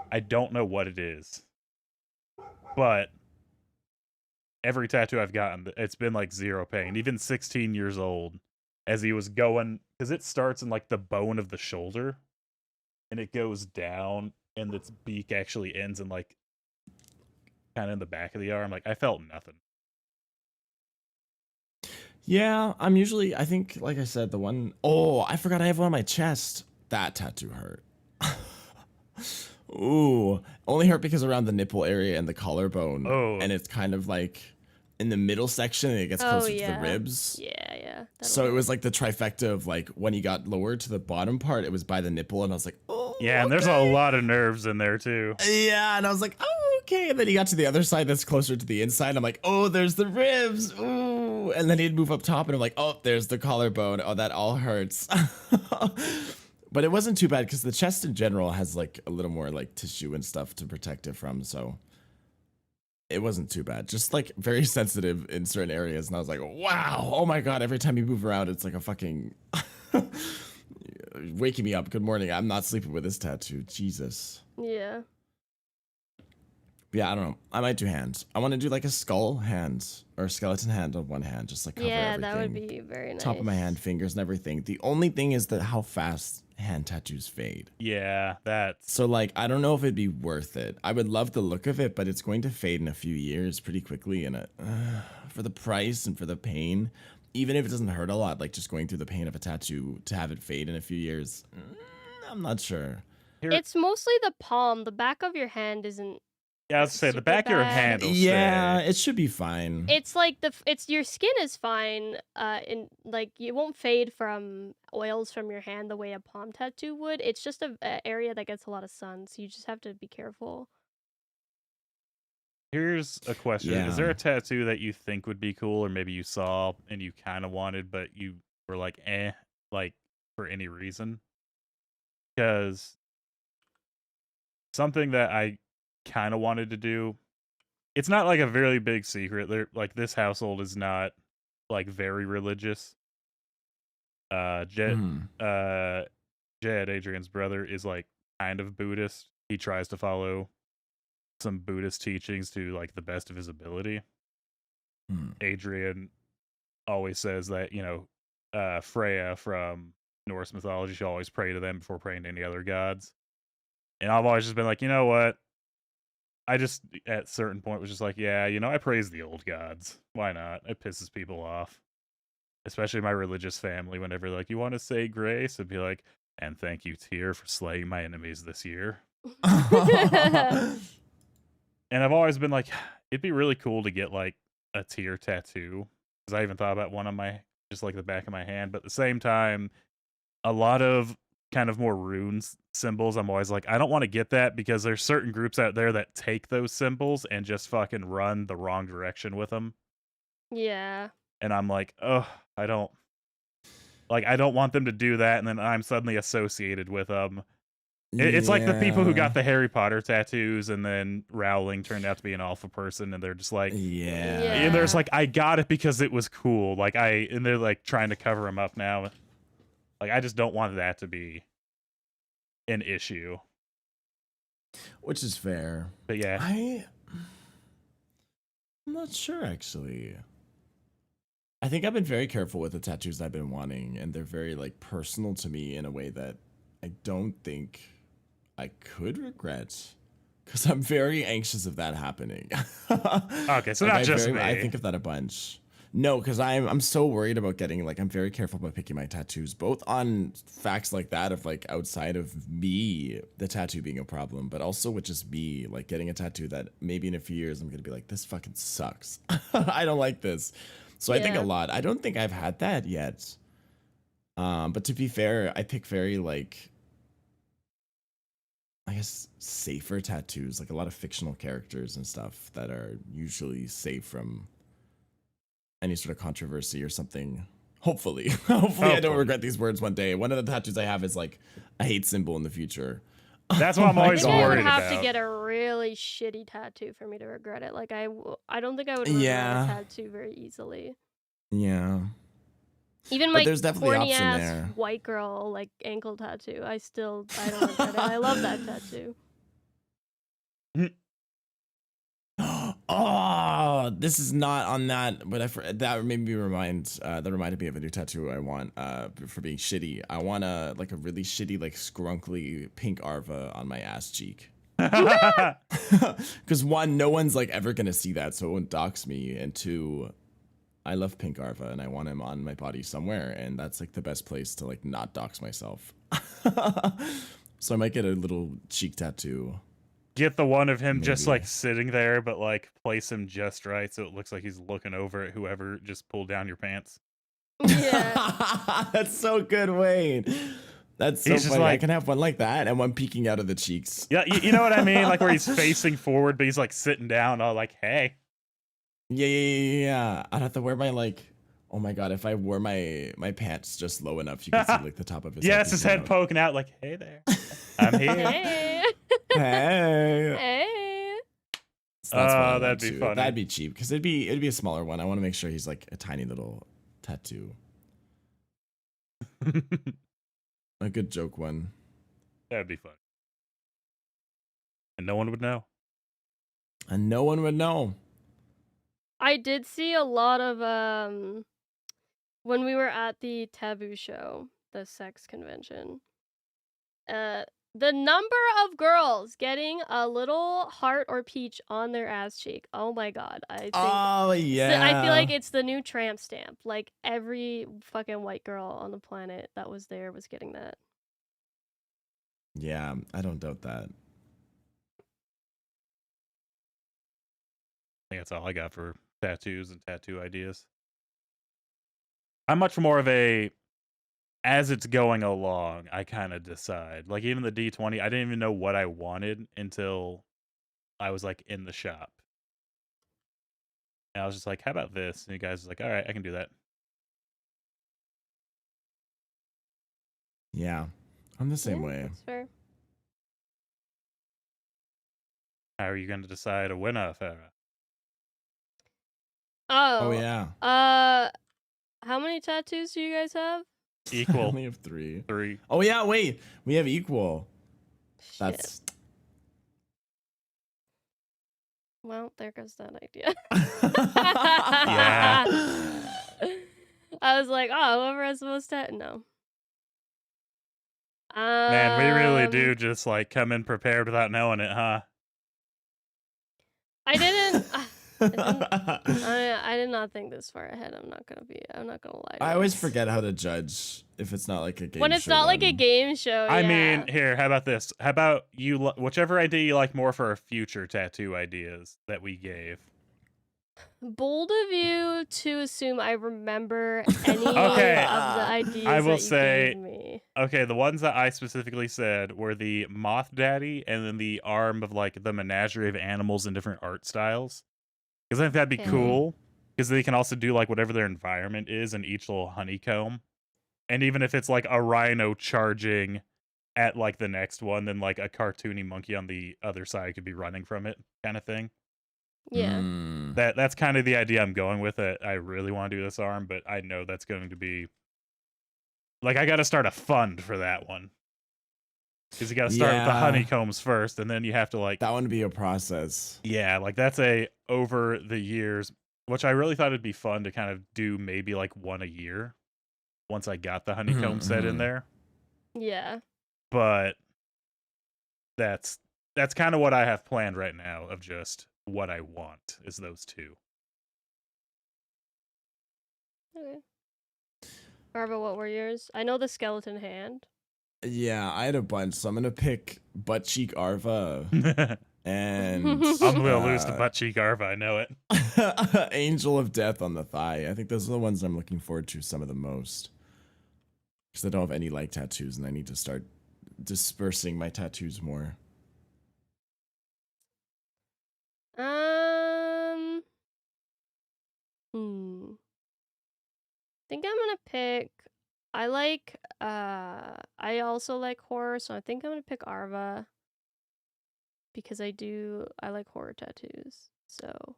I don't know what it is, but every tattoo I've gotten, it's been like zero pain. Even 16 years old, as he was going, because it starts in like the bone of the shoulder, and it goes down, and its beak actually ends in like kind of in the back of the arm. Like I felt nothing. Yeah, I think, like I said, I forgot I have one on my chest. That tattoo hurt. Ooh, only hurt because around the nipple area and the collarbone. Oh. And it's kind of like in the middle section and it gets closer to the ribs. Yeah. So it was like the trifecta of like when you got lower to the bottom part, it was by the nipple, and I was like, oh. Yeah, and there's a lot of nerves in there too. Yeah, and I was like, oh, okay. And then he got to the other side that's closer to the inside. And I'm like, oh, there's the ribs. Ooh. And then he'd move up top, and I'm like, oh, there's the collarbone. Oh, that all hurts. But it wasn't too bad because the chest in general has like a little more like tissue and stuff to protect it from. So it wasn't too bad. Just like very sensitive in certain areas, and I was like, wow, oh my god! Every time you move around, it's like a fucking waking me up. Good morning. I'm not sleeping with this tattoo. Jesus. Yeah. Yeah, I don't know. I might do hands. I want to do like a skull hand or a skeleton hand on one hand, just like cover Yeah, everything. that would be very nice. Top of my hand, fingers, and everything. The only thing is that how fast hand tattoos fade. Yeah, that's So like, I don't know if it'd be worth it. I would love the look of it, but it's going to fade in a few years pretty quickly. And for the price and for the pain, even if it doesn't hurt a lot, like just going through the pain of a tattoo to have it fade in a few years, I'm not sure. It's mostly the palm. The back of your hand isn't. Yeah, I was say the super back of your bad. hand will Yeah, stay. it should be fine. It's like it's your skin is fine. And like it won't fade from oils from your hand the way a palm tattoo would. It's just a area that gets a lot of sun, so you just have to be careful. Here's a question. Is there Yeah. a tattoo that you think would be cool, or maybe you saw and you kind of wanted, but you were like, like for any reason? Because something that I kind of wanted to do, it's not like a very big secret. They're like, this household is not like very religious. Jed, Hmm. Jed, Adrian's brother, is like kind of Buddhist. He tries to follow some Buddhist teachings to like the best of his ability. Hmm. Adrian always says that, you know, Freya from Norse mythology should always pray to them before praying to any other gods. And I've always just been like, you know what? I just, at a certain point, was just like, yeah, you know, I praise the old gods. Why not? It pisses people off. Especially my religious family, whenever like, you want to say grace? I'd be like, and thank you, Tyr, for slaying my enemies this year. And I've always been like, it'd be really cool to get like a Tyr tattoo. Because I even thought about one on my, just like the back of my hand. But at the same time, a lot of kind of more runes symbols, I'm always like, I don't want to get that because there's certain groups out there that take those symbols and just fucking run the wrong direction with them. Yeah. And I'm like, oh, I don't want them to do that, and then I'm suddenly associated with them. It's like the people who got the Harry Potter tattoos, and then Rowling turned out to be an alpha person, and they're just like, Yeah. and there's like, I got it because it was cool. Like and they're like trying to cover him up now. Like, I just don't want that to be an issue. Which is fair. But yeah, I'm not sure actually. I think I've been very careful with the tattoos I've been wanting, and they're very like personal to me in a way that I don't think I could regret, because I'm very anxious of that happening. okay, so Like, not just me. I think of that a bunch. No, because I'm so worried about getting, like, I'm very careful about picking my tattoos, both on facts like that of like outside of me, the tattoo being a problem, but also with just me, like getting a tattoo that maybe in a few years I'm gonna be like, this fucking sucks. I don't like this. So I think a Yeah. lot. I don't think I've had that yet. But to be fair, I pick very like, I guess, safer tattoos, like a lot of fictional characters and stuff that are usually safe from any sort of controversy or something. Hopefully. Hopefully I don't regret these words one day. One of the tattoos I have is like a hate symbol in the future. That's what I'm my I always think I would worried have about. to get a really shitty tattoo for me to regret it. Like I don't think I would regret Yeah. a tattoo very easily. Yeah. Even But my there's definitely corny option ass there. white girl like ankle tattoo. I don't regret it. I love that tattoo. Oh, this is not on that, but that made me that reminded me of a new tattoo I want for being shitty. I want a really shitty, like scrunkly pink Arva on my ass cheek. Because one, no one's like ever gonna see that, so it won't dox me, and two, I love pink Arva and I want him on my body somewhere, and that's like the best place to like not dox myself. So I might get a little cheek tattoo. Get the one of him just Maybe. like sitting there, but like place him just right so it looks like he's looking over at whoever just pulled down your pants. Yeah. That's so good, Wayne. That's so He's just funny. I like- can have one like that and one peeking out of the cheeks. Yeah, you know what I mean? Like where he's facing forward, but he's like sitting down, all like, hey. Yeah. I'd have to wear my like. Oh my god! If I wore my pants just low enough, you could see like the top of his. Yeah, it's his head peeking out. poking out, like, hey there. I'm here. Hey. Hey. Hey. So that's what I want that'd be to. funny. That'd be cheap because it'd be a smaller one. I want to make sure he's like a tiny little tattoo, a good joke one. That'd be fun. And no one would know. And no one would know. I did see a lot of when we were at the Taboo show, the sex convention. The number of girls getting a little heart or peach on their ass cheek. Oh my god. I think Oh yeah. I feel like it's the new tramp stamp. Like every fucking white girl on the planet that was there was getting that. Yeah, I don't doubt that. I think that's all I got for tattoos and tattoo ideas. I'm much more of a, as it's going along, I kind of decide. Like even the D20, I didn't even know what I wanted until I was like in the shop. And I was just like, how about this? And you guys was like, all right, I can do that. Yeah, I'm the same way. That's fair. How are you going to decide a winner, Ferra? Oh Oh. yeah. How many tattoos do you guys have? I Equal. only have 3. 3. Oh yeah, wait. We have equal. Shit. That's Well, there goes that idea. Yeah. I was like, oh, whoever has the most no. Man, we really do just like come in prepared without knowing it, huh? I didn't. I did not think this far ahead. I'm not gonna lie. to I you. always forget how to judge if it's not like a game when it's show not like a one. game show. I yeah. mean, here, how about this? How about you, whichever idea you like more for our future tattoo ideas that we gave. Bold of you to assume I remember any Okay. of the ideas I will that you say- gave me. Okay, the ones that I specifically said were the Moth Daddy and then the arm of like the menagerie of animals in different art styles. Because I think that'd be Okay. cool. Because they can also do like whatever their environment is in each little honeycomb. And even if it's like a rhino charging at like the next one, then like a cartoony monkey on the other side could be running from it, kind of thing. Yeah. Mm. That's kind of the idea I'm going with. It. I really want to do this arm, but I know that's going to be like I got to start a fund for that one because you got to start with the Yeah. honeycombs first, and then you have to like That would be a process. yeah, like that's a over the years, which I really thought it'd be fun to kind of do maybe like one a year once I got the honeycomb set in mhm. there. Yeah. But that's kind of what I have planned right now of just what I want is those 2. Okay. Arva, what were yours? I know the skeleton hand. Yeah, I had a bunch, so I'm gonna pick butt cheek Arva and I'm gonna lose to butt cheek Arva, I know it. Angel of Death on the thigh. I think those are the ones I'm looking forward to some of the most. Because I don't have any like tattoos, and I need to start dispersing my tattoos more. Think I'm gonna pick. I also like horror, so I think I'm gonna pick Arva because I like horror tattoos. So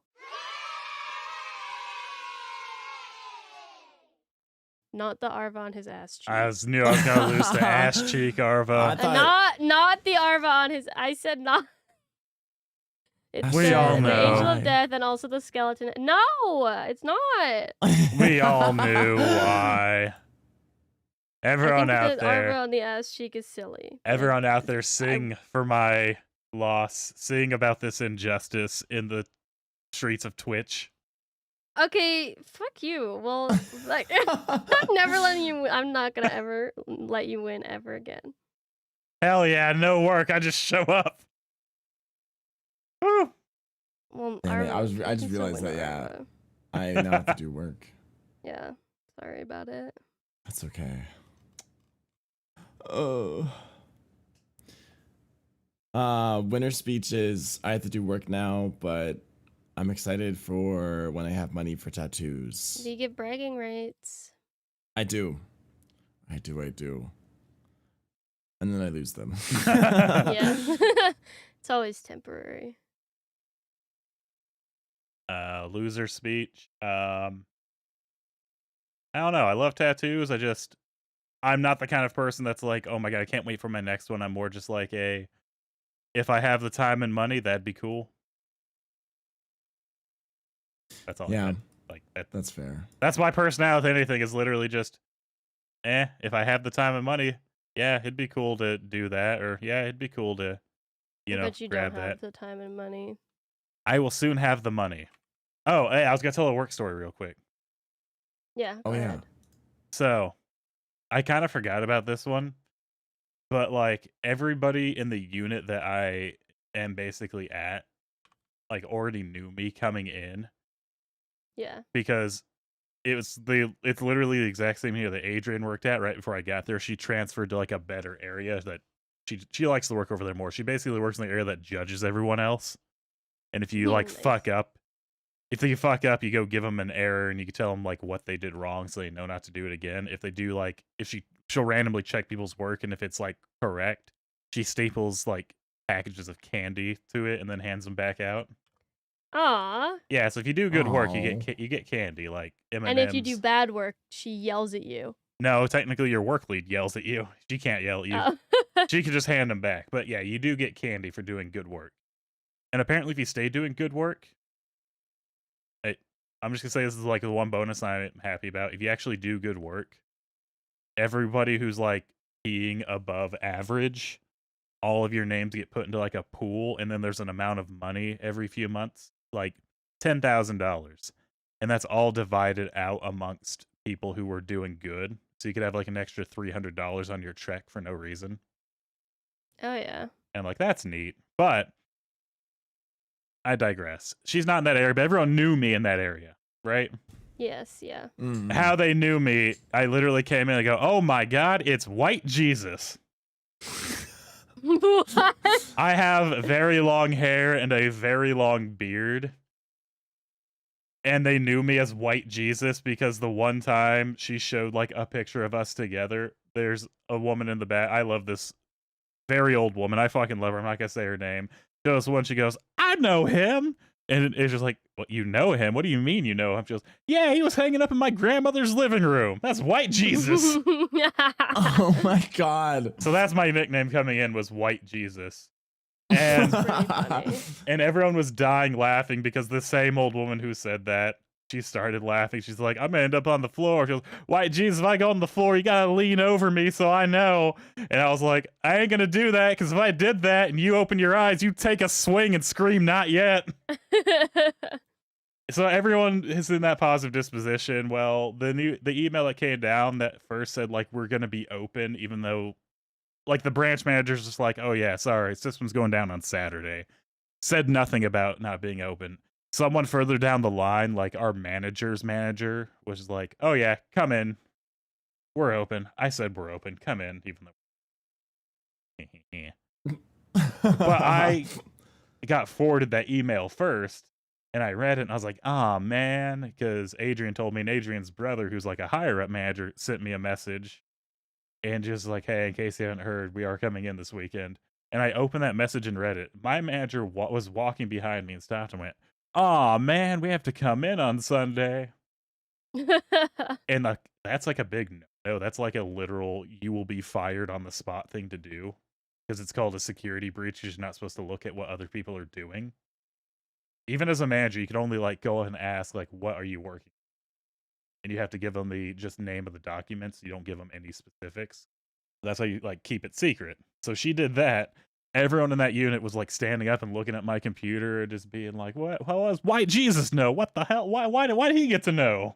not the Arva on his ass cheek. I knew I was gonna lose to ass cheek Arva. I thought- Not the Arva on his. I said not. It's We all the know. Angel of Death and also the skeleton. No, it's not. We all knew why. Everyone I out think the Arva there, on the ass cheek is silly. everyone out there, sing for my loss. Sing about this injustice in the streets of Twitch. Okay, fuck you. Well, like, I'm never letting you. I'm not gonna ever let you win ever again. Hell yeah, no work. I just show up. Woo. Well, Damn it, Arva, I you just can still realized win that, yeah. Arva. I now have to do work. Yeah, sorry about it. That's okay. Oh. Winter speeches. I have to do work now, but I'm excited for when I have money for tattoos. Do you get bragging rights? I do. I do. And then I lose them. Yeah, it's always temporary. Loser speech. I don't know. I love tattoos. I'm not the kind of person that's like, oh my god, I can't wait for my next one. I'm more just like if I have the time and money, that'd be cool. That's all. Yeah, Like that's fair. that's my personality. Anything is literally just, if I have the time and money, yeah, it'd be cool to do that, or yeah, it'd be cool to, I bet you grab don't that. have the time and money. I will soon have the money. Oh, hey, I was gonna tell a work story real quick. Yeah. Oh go yeah. ahead. So, I kind of forgot about this one, but like everybody in the unit that I am basically at, like already knew me coming in Yeah. because it's literally the exact same here that Adrian worked at right before I got there. She transferred to like a better area that she likes to work over there more. She basically works in the area that judges everyone else. And if you like Nice. if you fuck up, you go give them an error and you can tell them like what they did wrong so they know not to do it again. If they do like she'll randomly check people's work, and if it's like correct, she staples like packages of candy to it and then hands them back out. Aw. Yeah, so if you do good work, you Aw. get candy like M&Ms. And if you do bad work, she yells at you. No, technically your work lead yells at you. She can't yell at you. Oh. She can just hand them back. But yeah, you do get candy for doing good work. And apparently, if you stay doing good work, I'm just gonna say this is like the one bonus I'm happy about. If you actually do good work, everybody who's like being above average, all of your names get put into like a pool, and then there's an amount of money every few months, like $10,000, and that's all divided out amongst people who were doing good. So you could have like an extra $300 on your check for no reason. Oh yeah. And like that's neat. But I digress. She's not in that area, but everyone knew me in that area, right? Yes. Yeah. Mhm. How they knew me, I literally came in and go, oh my god, it's White Jesus. What? I have very long hair and a very long beard. And they knew me as White Jesus because the one time she showed like a picture of us together, there's a woman in the back. I love this very old woman. I fucking love her. I'm not gonna say her name. Shows one, she goes, I know him. And it's just like, what, you know him? What do you mean you know him? She goes, yeah, he was hanging up in my grandmother's living room. That's White Jesus. Oh my god. So that's my nickname coming in, was White Jesus. And Pretty funny. and everyone was dying laughing because the same old woman who said that, she started laughing. She's like, I'm gonna end up on the floor. She goes, White Jesus, if I go on the floor, you gotta lean over me so I know. And I was like, I ain't gonna do that, because if I did that and you open your eyes, you take a swing and scream, not yet. So everyone is in that positive disposition. Well, the email that came down that first said like we're gonna be open, even though like the branch manager's just like, oh yeah, sorry, system's going down on Saturday. Said nothing about not being open. Someone further down the line, like our manager's manager, was like, oh yeah, come in. We're open. I said we're open. Come in, even though. But I got forwarded that email first, and I read it, and I was like, oh man, because Adrian told me, and Adrian's brother, who's like a higher up manager, sent me a message and just like, hey, in case you haven't heard, we are coming in this weekend. And I opened that message and read it. My manager was walking behind me and stopped and went, oh man, we have to come in on Sunday. And that's like a big no. That's like a literal you will be fired on the spot thing to do, because it's called a security breach. You're not supposed to look at what other people are doing. Even as a manager, you can only like go and ask like, what are you working? And you have to give them the just name of the documents. You don't give them any specifics. That's how you like keep it secret. So she did that. Everyone in that unit was like standing up and looking at my computer and just being like, what? How does White Jesus know? What the hell? Why did he get to know?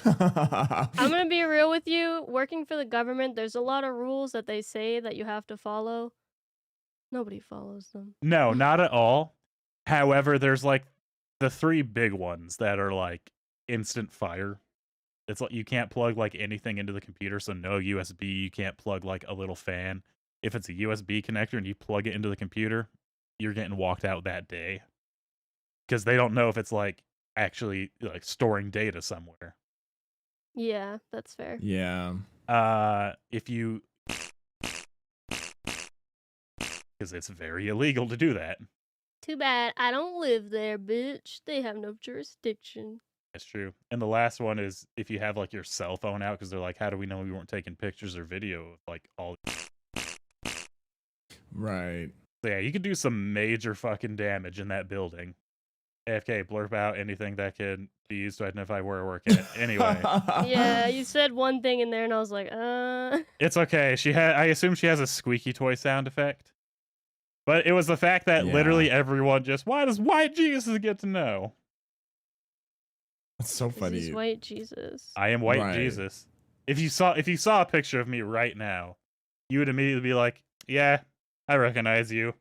I'm gonna be real with you. Working for the government, there's a lot of rules that they say that you have to follow. Nobody follows them. No, not at all. However, there's like the three big ones that are like instant fire. It's like you can't plug like anything into the computer, so no USB. You can't plug like a little fan. If it's a USB connector and you plug it into the computer, you're getting walked out that day, because they don't know if it's like actually like storing data somewhere. Yeah, that's fair. Yeah. If you, because it's very illegal to do that. Too bad I don't live there, bitch. They have no jurisdiction. That's true. And the last one is if you have like your cell phone out, because they're like, how do we know we weren't taking pictures or video of like all. Right. So yeah, you could do some major fucking damage in that building. AFK, blurb out anything that can be used to identify where I work at. Anyway. Yeah, you said one thing in there, and I was like, It's okay. I assume she has a squeaky toy sound effect. But it was the fact that literally everyone just, why does white Jesus get to know? That's so funny. This is white Jesus. I am white Jesus. If you saw a picture of me right now, you would immediately be like, yeah, I recognize you.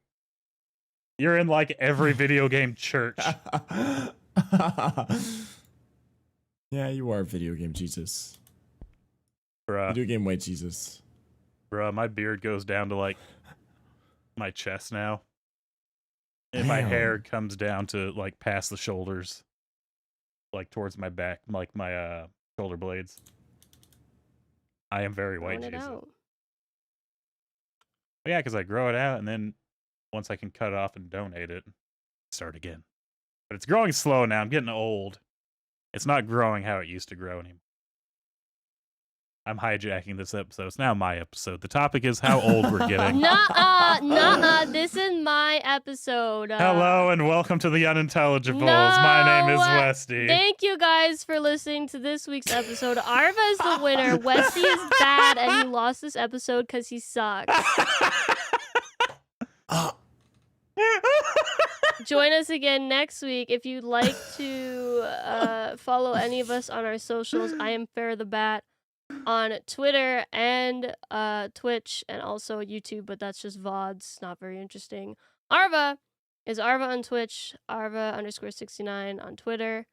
You're in like every video game church. Yeah, you are video game Jesus. Bruh. Video game white Jesus. Bruh, my beard goes down to like my chest now. And my hair comes down to like past the shoulders. Like towards my back, like my shoulder blades. I am very white Jesus. But yeah, because I grow it out and then once I can cut it off and donate it, start again. But it's growing slow now. I'm getting old. It's not growing how it used to grow anymore. I'm hijacking this episode. It's now my episode. The topic is how old we're getting. Nuh-uh. This is my episode. Hello and welcome to the Unintelligibles. My name is Westy. Thank you guys for listening to this week's episode. Arva is the winner. Westy is bad, and he lost this episode because he sucks. Join us again next week. If you'd like to follow any of us on our socials, I am Ferra the Bat on Twitter and Twitch and also YouTube, but that's just VODs, not very interesting. Arva is Arva on Twitch, Arva_69 on Twitter.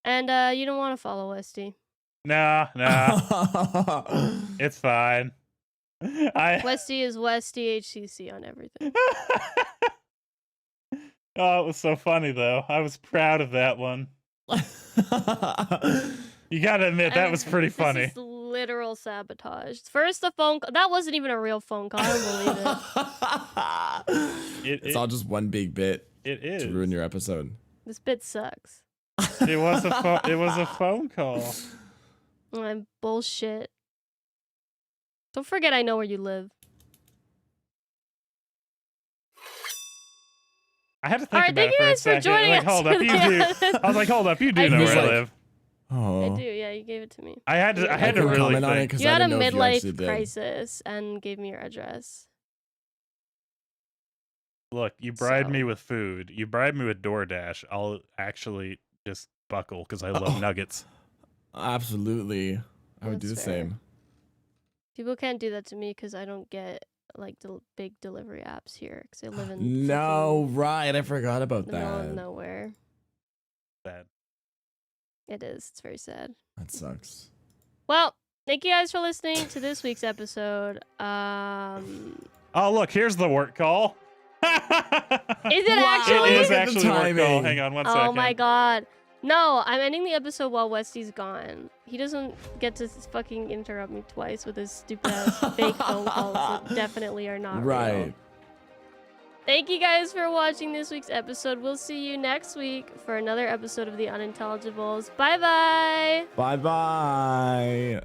And you don't want to follow Westy. Nah. It's fine. Westy is Westy HCC on everything. Oh, it was so funny though. I was proud of that one. You gotta admit that was pretty funny. This is literal sabotage. First, the phone call. That wasn't even a real phone call. I don't believe it. It's all just one big bit. It is to ruin your episode. This bit sucks. It was a phone call. I'm bullshit. Don't forget, I know where you live. I had to think about it for a second. Like, hold up, you do. I was like, hold up, you do know where I live. Oh. I do, yeah. You gave it to me. I had to really think. You had a midlife crisis and gave me your address. Look, you bribed me with food. You bribed me with DoorDash. I'll actually just buckle because I love nuggets. Absolutely, I would do the same. People can't do that to me because I don't get like big delivery apps here because I live in right. I forgot about the that. middle of nowhere. Sad. It is. It's very sad. That sucks. Well, thank you guys for listening to this week's episode. Oh, look, here's the work call. Is it actually? It is actually the work call. Hang on one second. Oh my god. No, I'm ending the episode while Westy's gone. He doesn't get to fucking interrupt me twice with his stupid ass fake phone calls that definitely are not real. Thank you guys for watching this week's episode. We'll see you next week for another episode of The Unintelligibles. Bye-bye. Bye-bye.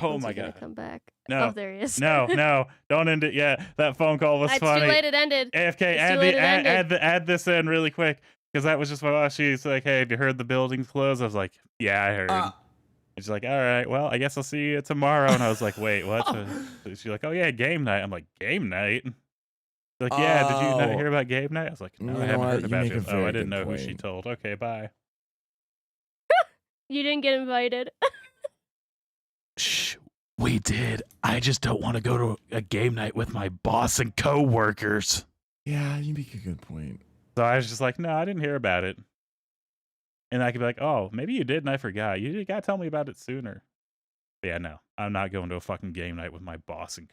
Oh my god. Come back. No. Oh, there he is. No. Don't end it yet. That phone call was funny. It's too late. It ended. AFK, add this in really quick. Because that was just what she's like, hey, have you heard the building's closed? I was like, yeah, I heard. And she's like, all right, well, I guess I'll see you tomorrow. And I was like, wait, what? She's like, oh yeah, game night. I'm like, game night? She's like, yeah, did you not hear about game night? I was like, no, I haven't heard about it. Oh, I didn't know who she told. Okay, bye. You didn't get invited. Shh. We did. I just don't want to go to a game night with my boss and co-workers. Yeah, you make a good point. So I was just like, no, I didn't hear about it. And I could be like, oh, maybe you did and I forgot. You got to tell me about it sooner. But yeah, no, I'm not going to a fucking game night with my boss and